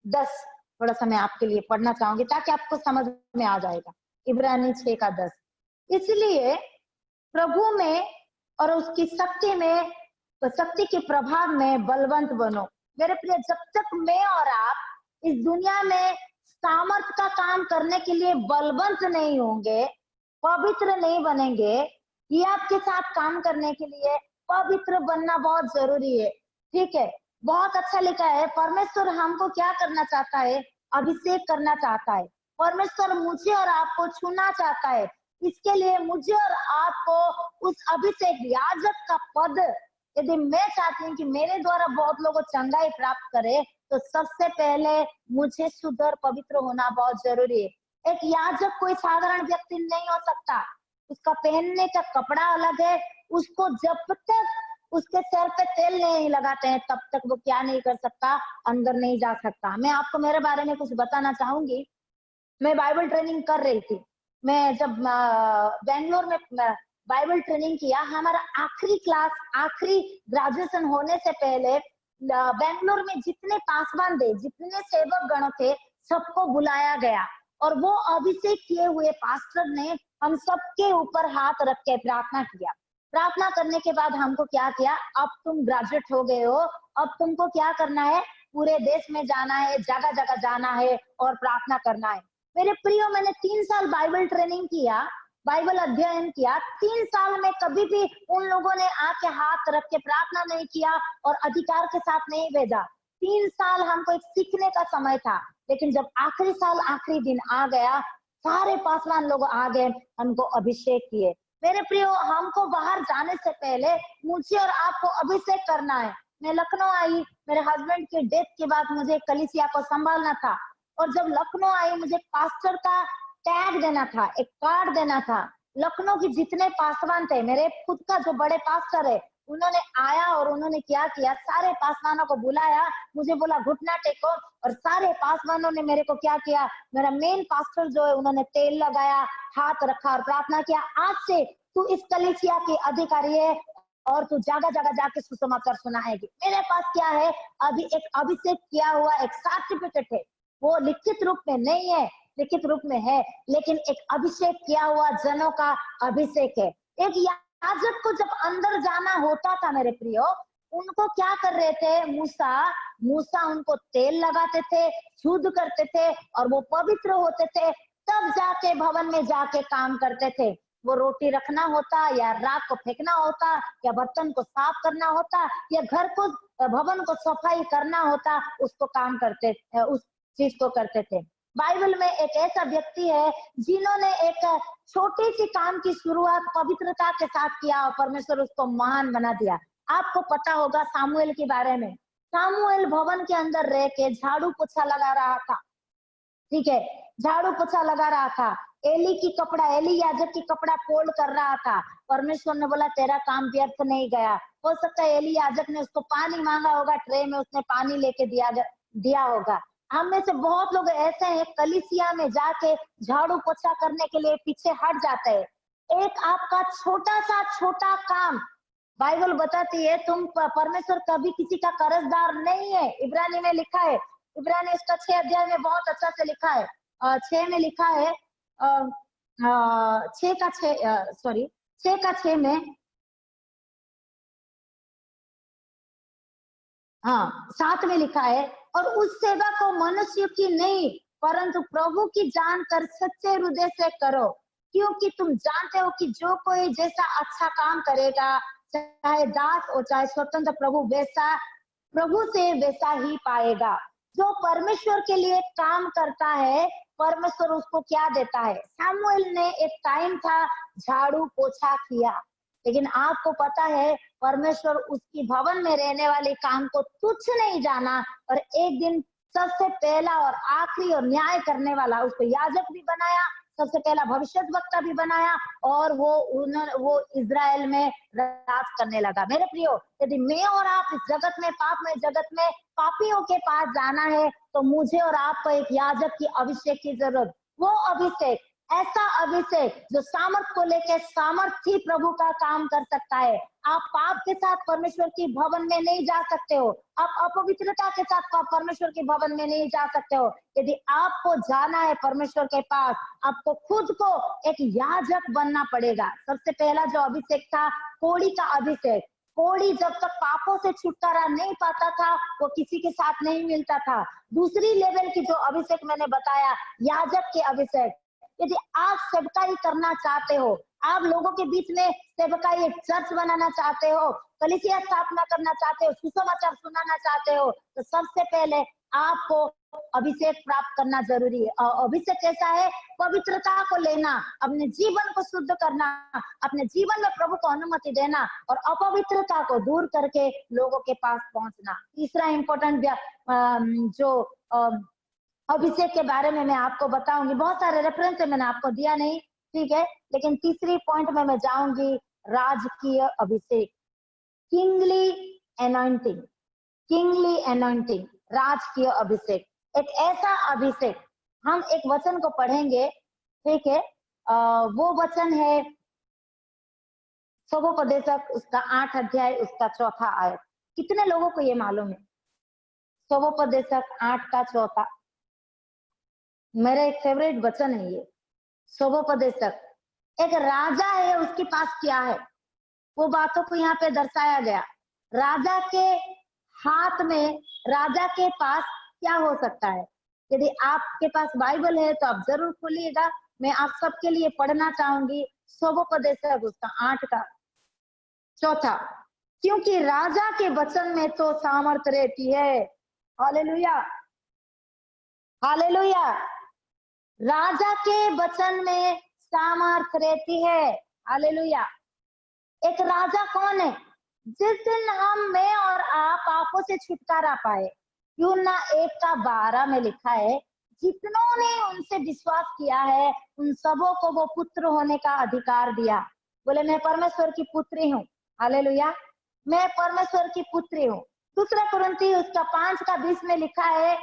10 थोड़ा सा मैं आपके लिए पढ़ना चाहूंगी ताकि आपको समझ में आ जाएगा। इब्रानी 6 का 10, इसलिए प्रभु में और उसकी शक्ति के प्रभाव में बलवंत बनो। मेरे प्रिय, जब तक मैं और आप इस दुनिया में सामर्थ का काम करने के लिए बलवंत नहीं होंगे, पवित्र नहीं बनेंगे, ये आपके साथ काम करने के लिए पवित्र बनना बहुत जरूरी है। ठीक है, बहुत अच्छा लिखा है, परमेश्वर हमको क्या करना चाहता है, अभिषेक करना चाहता है। परमेश्वर मुझे और आपको छूना चाहता है। इसके लिए मुझे और आपको उस अभिषेक याजक का पद, यदि मैं चाहती हूँ कि मेरे द्वारा बहुत लोगों चंगाई प्राप्त करे, तो सबसे पहले मुझे शुद्ध और पवित्र होना बहुत जरूरी है। एक याजक कोई साधारण व्यक्ति नहीं हो सकता, उसका पहनने का कपड़ा अलग है, उसको जब तक उसके सर पे तेल नहीं लगाते हैं तब तक वो क्या नहीं कर सकता, अंदर नहीं जा सकता। मैं आपको मेरे बारे में कुछ बताना चाहूंगी। मैं बाइबल ट्रेनिंग कर रही थी। मैं जब बेंगलोर में बाइबल ट्रेनिंग किया, हमारा आखिरी ग्रेजुएशन होने से पहले बेंगलोर में जितने पासवान थे, जितने सेवक गण थे, सबको बुलाया गया और वो अभिषेक किए हुए पास्टर ने हम सबके ऊपर हाथ रख के प्रार्थना किया। प्रार्थना करने के बाद हमको क्या किया, अब तुम ग्रेजुएट हो गए हो, अब तुमको क्या करना है, पूरे देश में जाना है, जगह जगह जाना है और प्रार्थना करना है। मेरे प्रियो, मैंने 3 साल बाइबल ट्रेनिंग किया, बाइबल अध्ययन किया। 3 साल में कभी भी उन लोगों ने आके हाथ रख के प्रार्थना नहीं किया और अधिकार के साथ नहीं भेजा। 3 साल हमको एक सीखने का समय था, लेकिन जब आखिरी साल, आखिरी दिन आ गया, सारे पासवान लोग आ गए, हमको अभिषेक किए। मेरे प्रियो, हमको बाहर जाने से पहले मुझे और आपको अभिषेक करना है। मैं लखनऊ आई, मेरे हस्बैंड के डेथ के बाद मुझे कलीसिया को संभालना था, और जब लखनऊ आई मुझे पास्टर का टैग देना था, एक कार्ड देना था। लखनऊ के जितने पासवान थे, मेरे खुद का जो बड़े पास्टर है, उन्होंने आया और उन्होंने क्या किया, सारे पासवानों को बुलाया, मुझे बोला घुटना टेको, और सारे पासवानों ने मेरे को क्या किया, मेरा मेन पास्टर जो है उन्होंने तेल लगाया, हाथ रखा और प्रार्थना किया, आज से तू इस कलीसिया की अधिकारी है और तू जगह जगह जाके सुसमाचार सुनाएगी। मेरे पास क्या है, अभी एक अभिषेक किया हुआ एक सर्टिफिकेट है, वो लिखित रूप में नहीं है, लिखित रूप में है, लेकिन एक अभिषेक किया हुआ जनों का अभिषेक है। एक याजक को जब अंदर जाना होता था मेरे प्रियो, उनको क्या कर रहे थे, मूसा उनको तेल लगाते थे, शुद्ध करते थे और वो पवित्र होते थे, तब जाके भवन में जाके काम करते थे। वो रोटी रखना होता या राख को फेंकना होता या बर्तन को साफ करना होता या घर को भवन को सफाई करना होता, उसको काम करते, उस चीज को करते थे। बाइबल में एक ऐसा व्यक्ति है जिन्होंने एक छोटी सी काम की शुरुआत पवित्रता के साथ किया और परमेश्वर उसको महान बना दिया। आपको पता होगा सामुएल के बारे में। सामुएल भवन के अंदर रह के झाड़ू पोछा लगा रहा था, ठीक है, झाड़ू पोछा लगा रहा था। एली याजक की कपड़ा फोल्ड कर रहा था। परमेश्वर ने बोला तेरा काम व्यर्थ नहीं गया। हो सकता है एली याजक ने उसको पानी मांगा होगा, ट्रे में उसने पानी लेके दिया होगा। हम में से बहुत लोग ऐसे हैं, कलीसिया में जाके झाड़ू पोछा करने के लिए पीछे हट जाते हैं। एक आपका छोटा काम, बाइबल बताती है तुम परमेश्वर कभी किसी का कर्जदार नहीं है। इब्रानी में लिखा है, इब्रानी इसका 6 अध्याय में बहुत अच्छा से लिखा है, 6 में लिखा है, 6 का 6 में, हाँ 7 में लिखा है, और उस सेवा को मनुष्य की नहीं परंतु प्रभु की जानकर सच्चे हृदय से करो, क्योंकि तुम जानते हो कि जो कोई जैसा अच्छा काम करेगा, चाहे दास हो चाहे स्वतंत्र, प्रभु से वैसा ही पाएगा। जो परमेश्वर के लिए काम करता है, परमेश्वर उसको क्या देता है। सामुएल ने एक टाइम था झाड़ू पोछा किया, लेकिन आपको पता है परमेश्वर उसकी भवन में रहने वाले काम को तुच्छ नहीं जाना, और एक दिन सबसे पहला और आखिरी और न्याय करने वाला उसको याजक भी बनाया, सबसे पहला भविष्यद्वक्ता भी बनाया, और वो इजराइल में राज करने लगा। मेरे प्रियो, यदि मैं और आप इस जगत में, पापमय जगत में पापियों के पास जाना है, तो मुझे और आपको एक याजक की अभिषेक की जरूरत। वो अभिषेक, ऐसा अभिषेक जो सामर्थ को लेकर सामर्थी प्रभु का काम कर सकता है। आप पाप के साथ परमेश्वर की भवन में नहीं जा सकते हो, आप अपवित्रता के साथ परमेश्वर की भवन में नहीं जा सकते हो। यदि आपको जाना है परमेश्वर के पास, आपको खुद को एक याजक बनना पड़ेगा। सबसे पहला जो अभिषेक था, कोढ़ी का अभिषेक। कोढ़ी जब तक पापों से छुटकारा नहीं पाता था, वो किसी के साथ नहीं मिलता था। दूसरी लेवल की जो अभिषेक मैंने बताया, याजक के अभिषेक। यदि आप सेवकाई करना चाहते हो, आप लोगों के बीच में सेवकाई, एक चर्च बनाना चाहते हो, कलीसिया स्थापना करना चाहते हो, सुसमाचार सुनाना चाहते हो, तो सबसे पहले आपको अभिषेक प्राप्त करना जरूरी है। और अभिषेक कैसा है? पवित्रता को लेना, अपने जीवन को शुद्ध करना, अपने जीवन में प्रभु को अनुमति देना और अपवित्रता को दूर करके लोगों के पास पहुंचना। तीसरा इंपॉर्टेंट जो अभिषेक के बारे में मैं आपको बताऊंगी, बहुत सारे रेफरेंस मैंने आपको दिया नहीं, ठीक है, लेकिन तीसरी पॉइंट में मैं जाऊंगी, राजकीय अभिषेक, किंगली एनॉइंटिंग। किंगली एनॉइंटिंग, राजकीय अभिषेक, एक ऐसा अभिषेक। हम एक वचन को पढ़ेंगे, ठीक है, वो वचन है स्वोपदेशक उसका 8 अध्याय उसका 4था आयत। कितने लोगों को ये मालूम है? स्वोपदेशक 8 का 4, मेरा एक फेवरेट वचन है ये। स्वोपदेशक, एक राजा है, उसके पास क्या है, वो बातों को यहाँ पे दर्शाया गया। राजा के हाथ में, राजा के पास क्या हो सकता है? यदि आपके पास बाइबल है तो आप जरूर खोलिएगा, मैं आप सबके लिए पढ़ना चाहूंगी स्वोपदेशक उसका 8 का 4। क्योंकि राजा के वचन में तो सामर्थ रहती है। Hallelujah, hallelujah. राजा के वचन में सामर्थ रहती है। हालेलुया। एक राजा कौन है? जिस दिन मैं और आप पापों से छुटकारा पाए, यूहन्ना 1 का 12 में लिखा है, जितनों ने उनसे विश्वास किया है उन सबों को वो पुत्र होने का अधिकार दिया। बोले मैं परमेश्वर की पुत्री हूँ। हालेलुया, मैं परमेश्वर की पुत्री हूँ। दूसरा कुरिन्थी उसका 5:20 में लिखा है,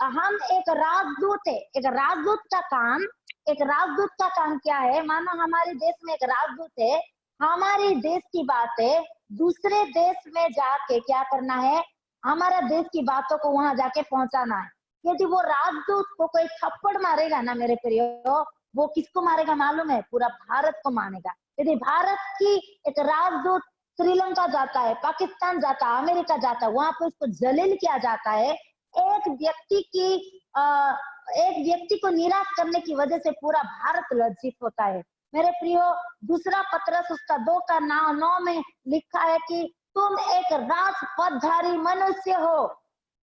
हम एक राजदूत है। एक राजदूत का काम क्या है? मानो हमारे देश में एक राजदूत है, हमारे देश की बातें दूसरे देश में जाके क्या करना है? हमारा देश की बातों को वहां जाके पहुंचाना है। यदि वो राजदूत को कोई थप्पड़ मारेगा ना मेरे प्रियो, वो किसको मारेगा मालूम है? पूरा भारत को मारेगा। यदि भारत की एक राजदूत श्रीलंका जाता है, पाकिस्तान जाता है, अमेरिका जाता है, वहां पे उसको जलील किया जाता है। एक व्यक्ति को निराश करने की वजह से पूरा भारत लज्जित होता है। मेरे प्रियो, दूसरा पत्रस उसका 2:9 में लिखा है कि तुम एक राजपदधारी मनुष्य हो।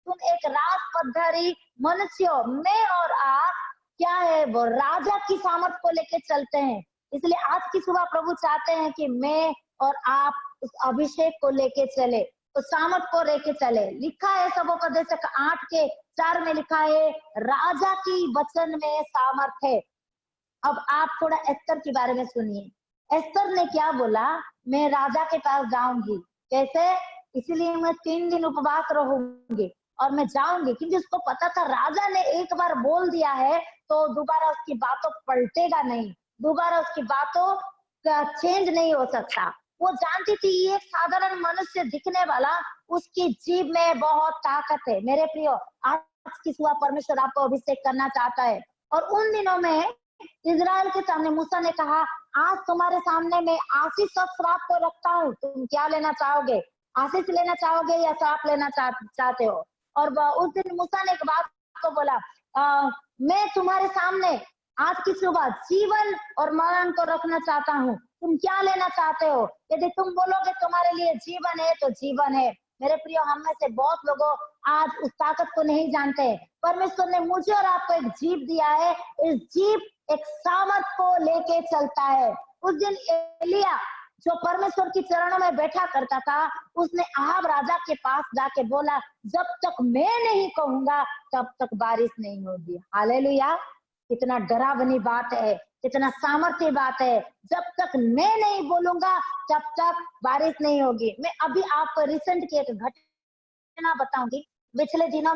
तुम एक राजपदधारी मनुष्य हो। मैं और आप क्या है? वो राजा की सामर्थ को लेके चलते हैं। इसलिए आज की सुबह प्रभु चाहते हैं कि मैं और आप उस अभिषेक को लेके चले, उस सामर्थ को लेके चले। लिखा है सबोपदेशक 8:4 में लिखा है, राजा की वचन में सामर्थ है। अब आप थोड़ा एस्तर के बारे में सुनिए। एस्तर ने क्या बोला? मैं राजा के पास जाऊंगी। कैसे? इसलिए मैं 3 दिन उपवास रहूंगी और मैं जाऊंगी, क्योंकि उसको पता था राजा ने एक बार बोल दिया है तो दोबारा उसकी बातों पलटेगा नहीं, दोबारा उसकी बातों का चेंज नहीं हो सकता। वो जानती थी ये एक साधारण मनुष्य दिखने वाला, उसकी जीभ में बहुत ताकत है। मेरे प्रियो, आज की सुबह परमेश्वर आपको अभिषेक करना चाहता है। और उन दिनों में इजराइल के सामने मूसा ने कहा, आज तुम्हारे सामने मैं आशीष और श्राप को रखता हूँ, तुम क्या लेना चाहोगे? आशीष लेना चाहोगे या श्राप लेना चाहते हो? और उस दिन मूसा ने एक बात को बोला, मैं तुम्हारे सामने आज की सुबह जीवन और मरण को रखना चाहता हूँ, तुम क्या लेना चाहते हो? यदि तुम बोलोगे तुम्हारे लिए जीवन है तो जीवन है। मेरे प्रियो, हम में से बहुत लोगों आज उस ताकत को नहीं जानते। परमेश्वर ने मुझे और आपको एक जीव दिया है, इस जीव एक सामर्थ को लेके चलता है। उस दिन एलिया जो परमेश्वर की चरणों में बैठा करता था, उसने अहाब राजा के पास जाके बोला, जब तक मैं नहीं कहूंगा तब तक बारिश नहीं होगी। हालेलुया, कितना डरावनी बात है, कितना सामर्थ्य बात है। जब तक मैं नहीं बोलूंगा तब तक बारिश नहीं होगी। मैं अभी आपको रिसेंट की एक घटना बताऊंगी। पिछले दिनों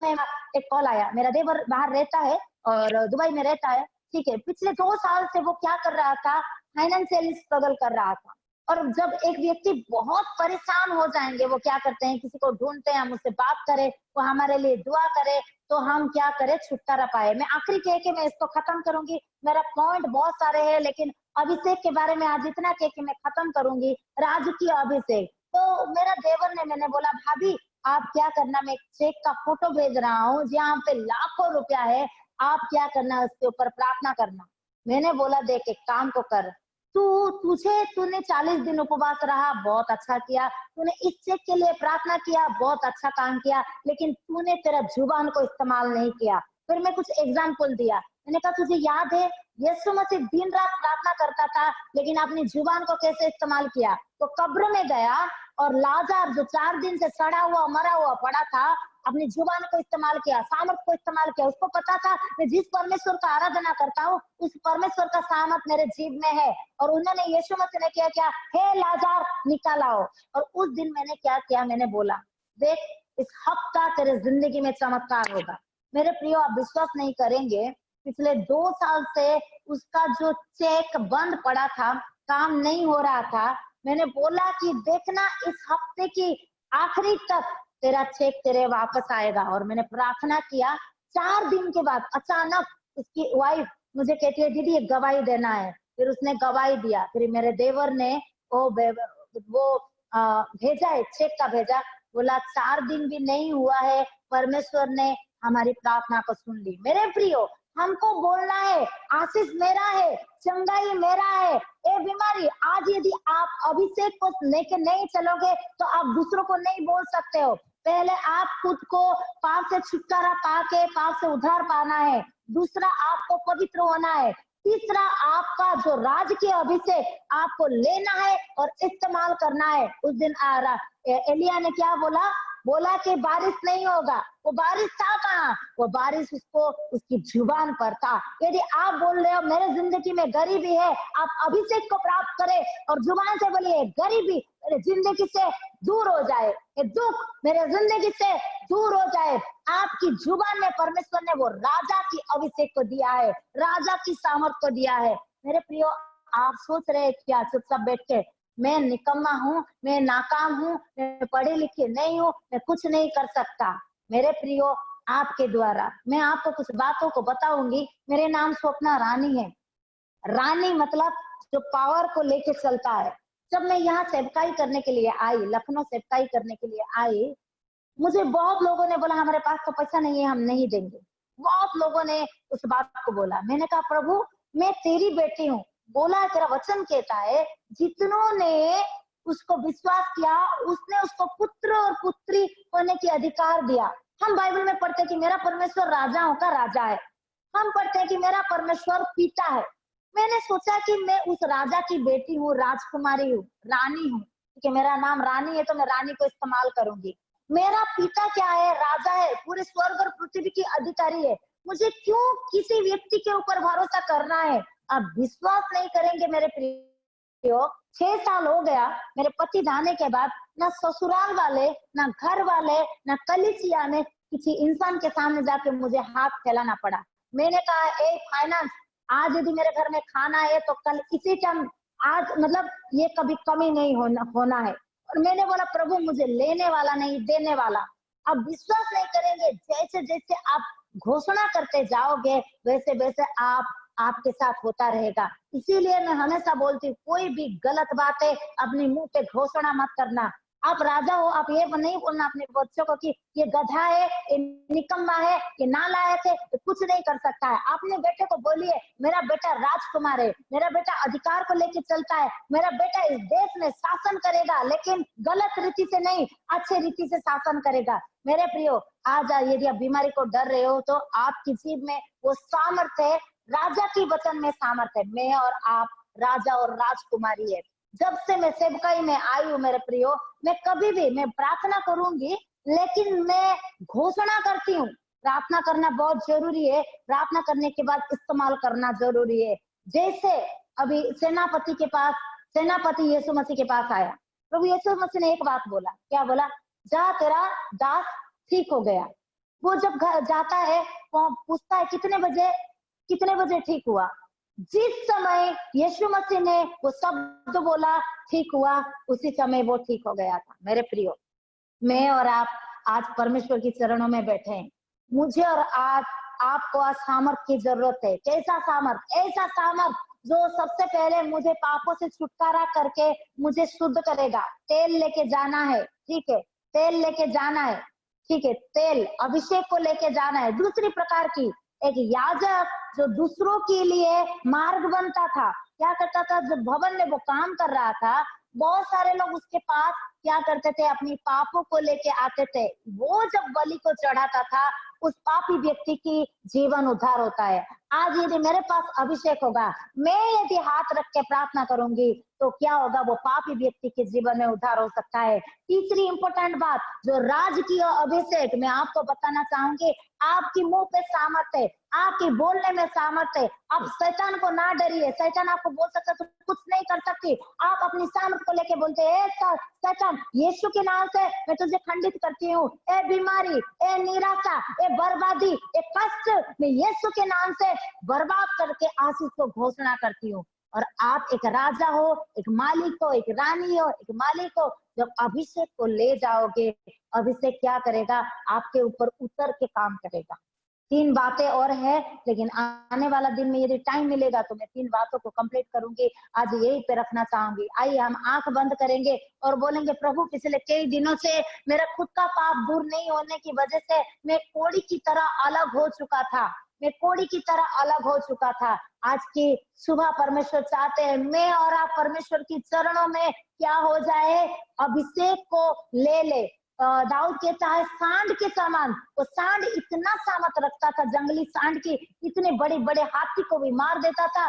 में एक कॉल आया, मेरा देवर बाहर रहता है और दुबई में रहता है, ठीक है। पिछले 2 साल से वो क्या कर रहा था? फाइनेंशियल स्ट्रगल कर रहा था। और जब एक व्यक्ति बहुत परेशान हो जाएंगे, वो क्या करते हैं? किसी को ढूंढते हैं, हम उससे बात करें, वो हमारे लिए दुआ करे, तो हम क्या करें? छुटकारा पाए। मैं आखिरी कह के मैं इसको खत्म करूंगी। मेरा पॉइंट बहुत सारे हैं, लेकिन अभिषेक के बारे में आज इतना कह के मैं खत्म करूंगी। राजकीय अभिषेक। तो मेरा देवर ने, मैंने बोला, भाभी आप क्या करना, मैं एक चेक का फोटो भेज रहा हूँ जहाँ पे लाखों रुपया है, आप क्या करना, उसके ऊपर प्रार्थना करना। मैंने बोला, देख एक काम को कर, तूने 40 दिन उपवास रहा, बहुत अच्छा किया। तूने इस चेक के लिए प्रार्थना किया, बहुत अच्छा काम किया, लेकिन तूने तेरा जुबान को इस्तेमाल नहीं किया। फिर मैं कुछ एग्जाम्पल दिया। मैंने कहा, तुझे याद है यीशु मसीह दिन रात प्रार्थना करता था, लेकिन अपनी जुबान को कैसे इस्तेमाल किया? तो कब्र में गया और लाजर जो 4 दिन से सड़ा हुआ मरा हुआ पड़ा था, अपनी जुबान को इस्तेमाल किया, सामर्थ को इस्तेमाल किया। उसको पता था मैं जिस परमेश्वर का आराधना करता हूँ उस परमेश्वर का सामर्थ मेरे जीव में है। और उन्होंने, यीशु मसीह ने क्या, हे लाजर निकाल आओ। और उस दिन मैंने क्या किया? मैंने बोला, देख इस हफ्ता तेरे जिंदगी में चमत्कार होगा। मेरे प्रियो, आप विश्वास नहीं करेंगे, पिछले 2 साल से उसका जो चेक बंद पड़ा था, काम नहीं हो रहा था। मैंने बोला कि देखना इस हफ्ते की आखिरी तक तेरा चेक तेरे वापस आएगा। और मैंने प्रार्थना किया। 4 दिन के बाद अचानक उसकी वाइफ मुझे कहती है, दीदी एक गवाही देना है। फिर उसने गवाही दिया। फिर मेरे देवर ने वो भेजा है, चेक का भेजा। बोला 4 दिन भी नहीं हुआ है, परमेश्वर ने हमारी प्रार्थना को सुन ली। मेरे प्रियो, हमको बोलना है, आशीष मेरा है, चंगाई मेरा है। ए बीमारी, आज यदि आप अभिषेक को लेके नहीं चलोगे तो आप दूसरों को नहीं बोल सकते हो। पहले आप खुद को पाप से छुटकारा पाके पाप से उद्धार पाना है। दूसरा, आपको पवित्र होना है। तीसरा, आपका जो राजकीय अभिषेक आपको लेना है और इस्तेमाल करना है। उस दिन एलिया ने क्या बोला? बोला कि बारिश नहीं होगा, वो बारिश था कहाँ? वो बारिश उसको उसकी जुबान पर था। यदि आप बोल रहे हो मेरे जिंदगी में गरीबी है, आप अभिषेक को प्राप्त करें और जुबान से बोलिए गरीबी मेरे जिंदगी से दूर हो जाए, ये दुख मेरे जिंदगी से दूर हो जाए। आपकी जुबान में परमेश्वर ने वो राजा की अभिषेक को दिया है, राजा की सामर्थ को दिया है। मेरे प्रियो, आप सोच रहे हैं क्या चुपचाप बैठ के मैं निकम्मा हूँ, मैं नाकाम हूँ, मैं पढ़ी लिखी नहीं हूँ, मैं कुछ नहीं कर सकता? मेरे प्रियो, आपके द्वारा मैं आपको कुछ बातों को बताऊंगी। मेरे नाम स्वप्ना रानी है। रानी मतलब जो पावर को लेके चलता है। जब मैं यहाँ सेवकाई करने के लिए आई, लखनऊ सेवकाई करने के लिए आई, मुझे बहुत लोगों ने बोला हमारे पास तो पैसा नहीं है, हम नहीं देंगे। बहुत लोगों ने उस बात को बोला। मैंने कहा प्रभु मैं तेरी बेटी हूँ, बोला तेरा वचन कहता है जितनों ने उसको विश्वास किया उसने उसको पुत्र और पुत्री होने की अधिकार दिया। हम बाइबल में पढ़ते कि मेरा परमेश्वर राजाओं का राजा है, हम पढ़ते हैं कि मेरा परमेश्वर पिता है। मैंने सोचा कि मैं उस राजा की बेटी हूँ, राजकुमारी हूँ, रानी हूँ, ठीक है, मेरा नाम रानी है तो मैं रानी को इस्तेमाल करूंगी। मेरा पिता क्या है? राजा है, पूरे स्वर्ग और पृथ्वी की अधिकारी है। मुझे क्यों किसी व्यक्ति के ऊपर भरोसा करना है? आप विश्वास नहीं करेंगे मेरे प्रियो, 6 साल हो गया मेरे पति जाने के बाद, ना ससुराल वाले, ना घर वाले, ना कलीसिया में किसी इंसान के सामने जाके मुझे हाथ फैलाना पड़ा। मैंने कहा ए फाइनेंस, आज यदि मेरे घर में खाना है तो कल इसी टाइम, आज मतलब ये कभी कमी नहीं होना है। और मैंने बोला प्रभु मुझे लेने वाला नहीं, देने वाला। अब विश्वास नहीं करेंगे, जैसे जैसे आप घोषणा करते जाओगे वैसे वैसे आपके साथ होता रहेगा। इसीलिए मैं हमेशा बोलती हूँ कोई भी गलत बात है अपने मुंह पे घोषणा मत करना। आप राजा हो, आप ये नहीं बोलना अपने बच्चों को कि ये गधा है, ये निकम्मा है, ये नालायक है, ये कुछ नहीं कर सकता है। अपने बेटे को बोलिए मेरा बेटा राजकुमार है, मेरा बेटा अधिकार को लेके चलता है, मेरा बेटा इस देश में शासन करेगा, लेकिन गलत रीति से नहीं, अच्छे रीति से शासन करेगा। मेरे प्रियो, आज यदि आप बीमारी को डर रहे हो तो आपकी जीभ में वो सामर्थ्य है, राजा की वचन में सामर्थ्य है। मैं और आप राजा और राजकुमारी है। जब से मैं सेवकाई में आई हूँ मेरे प्रियो, मैं कभी भी मैं प्रार्थना करूंगी, लेकिन मैं घोषणा करती हूँ। प्रार्थना करना बहुत जरूरी है, प्रार्थना करने के बाद इस्तेमाल करना जरूरी है। जैसे अभी सेनापति के पास, सेनापति यीशु मसीह के पास आया, प्रभु यीशु मसीह ने एक बात बोला, क्या बोला? जा तेरा दास ठीक हो गया। वो जब घर जाता है वो पूछता है कितने बजे ठीक हुआ? जिस समय यीशु मसीह ने वो शब्द बोला ठीक हुआ, उसी समय वो ठीक हो गया था। मेरे प्रियो, मैं और आप आज परमेश्वर के चरणों में बैठे हैं। मुझे और आज आपको आज सामर्थ की जरूरत है। कैसा सामर्थ? ऐसा सामर्थ जो सबसे पहले मुझे पापों से छुटकारा करके मुझे शुद्ध करेगा। तेल लेके जाना है, ठीक है, तेल लेके जाना है, ठीक है, तेल अभिषेक को लेके जाना है। दूसरी प्रकार की एक याजक जो दूसरों के लिए मार्ग बनता था, क्या करता था? जब भवन में वो काम कर रहा था, बहुत सारे लोग उसके पास क्या करते थे? अपनी पापों को लेके आते थे। वो जब बलि को चढ़ाता था, उस पापी व्यक्ति की जीवन उद्धार होता है। आज यदि मेरे पास अभिषेक होगा, मैं यदि हाथ रख के प्रार्थना करूंगी, तो क्या होगा? वो पापी व्यक्ति के जीवन में उद्धार हो सकता है। तीसरी इंपॉर्टेंट बात, जो राजकीय अभिषेक, मैं आपको बताना चाहूंगी, आपकी मुंह पे सामर्थ्य है, आपके बोलने में सामर्थ्य है। आप शैतान को ना डरिए। शैतान आपको बोल सकता तो कुछ नहीं कर सकती। आप अपनी सामर्थ्य को लेके बोलते हैं, शैतान यीशु के नाम से मैं तुझे खंडित करती हूँ। ए बीमारी, ए निराशा, ए बर्बादी, ए कष्ट, मैं यीशु के नाम से बर्बाद करके आशीष को घोषणा करती हूँ। और आप एक राजा हो, एक मालिक हो, एक रानी हो, एक मालिक हो। जब अभिषेक को ले जाओगे, अभिषेक क्या करेगा? आपके ऊपर उतर के काम करेगा। 3 बातें और है, लेकिन आने वाला दिन में यदि टाइम मिलेगा तो मैं 3 बातों को कंप्लीट करूंगी। आज यही पे रखना चाहूंगी। आइए हम आंख बंद करेंगे और बोलेंगे, प्रभु पिछले कई दिनों से मेरा खुद का पाप दूर नहीं होने की वजह से मैं कोड़ी की तरह अलग हो चुका था, मैं कोड़ी की तरह अलग हो चुका था। आज की सुबह परमेश्वर चाहते हैं मैं और आप परमेश्वर की चरणों में क्या हो जाए? अभिषेक को ले ले। दाऊद कहता है सांड के समान। वो सांड इतना सामर्थ रखता था, जंगली सांड की इतने बड़े बड़े हाथी को भी मार देता था,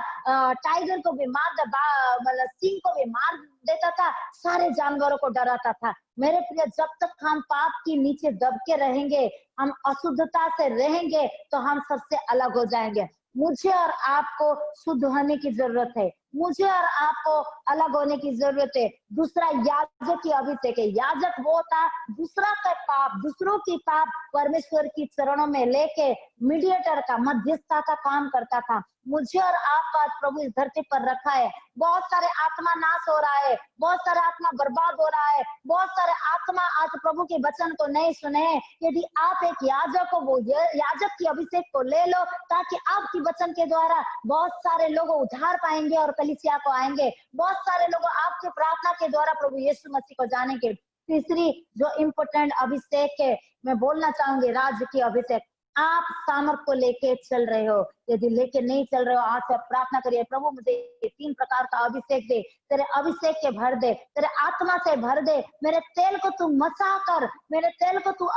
टाइगर को भी मतलब सिंह को भी मार देता था, सारे जानवरों को डराता था। मेरे प्रिय, जब तक हम पाप के नीचे दबके रहेंगे, हम अशुद्धता से रहेंगे, तो हम सबसे अलग हो जाएंगे। मुझे और आपको शुद्ध होने की जरूरत है, मुझे और आपको अलग होने की जरूरत है। दूसरा, याजक की अभिषेक है। याजक वो था दूसरा का पाप, दूसरों की पाप परमेश्वर की चरणों में लेके मीडिएटर का, मध्यस्थता का काम करता था। मुझे और आपका आज प्रभु इस धरती पर रखा है। बहुत सारे आत्मा नाश हो रहा है, बहुत सारे आत्मा बर्बाद हो रहा है, बहुत सारे आत्मा आज प्रभु के वचन को नहीं सुने। यदि आप एक याजक हो, वो याजक की अभिषेक को ले लो, ताकि आपकी वचन के द्वारा बहुत सारे लोग उद्धार पाएंगे और कलीसिया को आएंगे। बहुत सारे लोग आपके प्रार्थना के द्वारा प्रभु यीशु मसीह को जानेंगे। तीसरी जो इम्पोर्टेंट अभिषेक है, मैं बोलना चाहूंगी, राज्य की अभिषेक। आप सामर्थ को लेके चल रहे हो, यदि लेके नहीं चल रहे हो, आज से प्रार्थना करिए, प्रभु मुझे ये 3 प्रकार का अभिषेक दे, तेरे अभिषेक के भर दे, तेरे आत्मा से भर दे, मेरे तेल को तू मसा कर, मेरे तेल को तू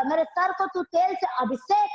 मेरे सर को तू तेल से अभिषेक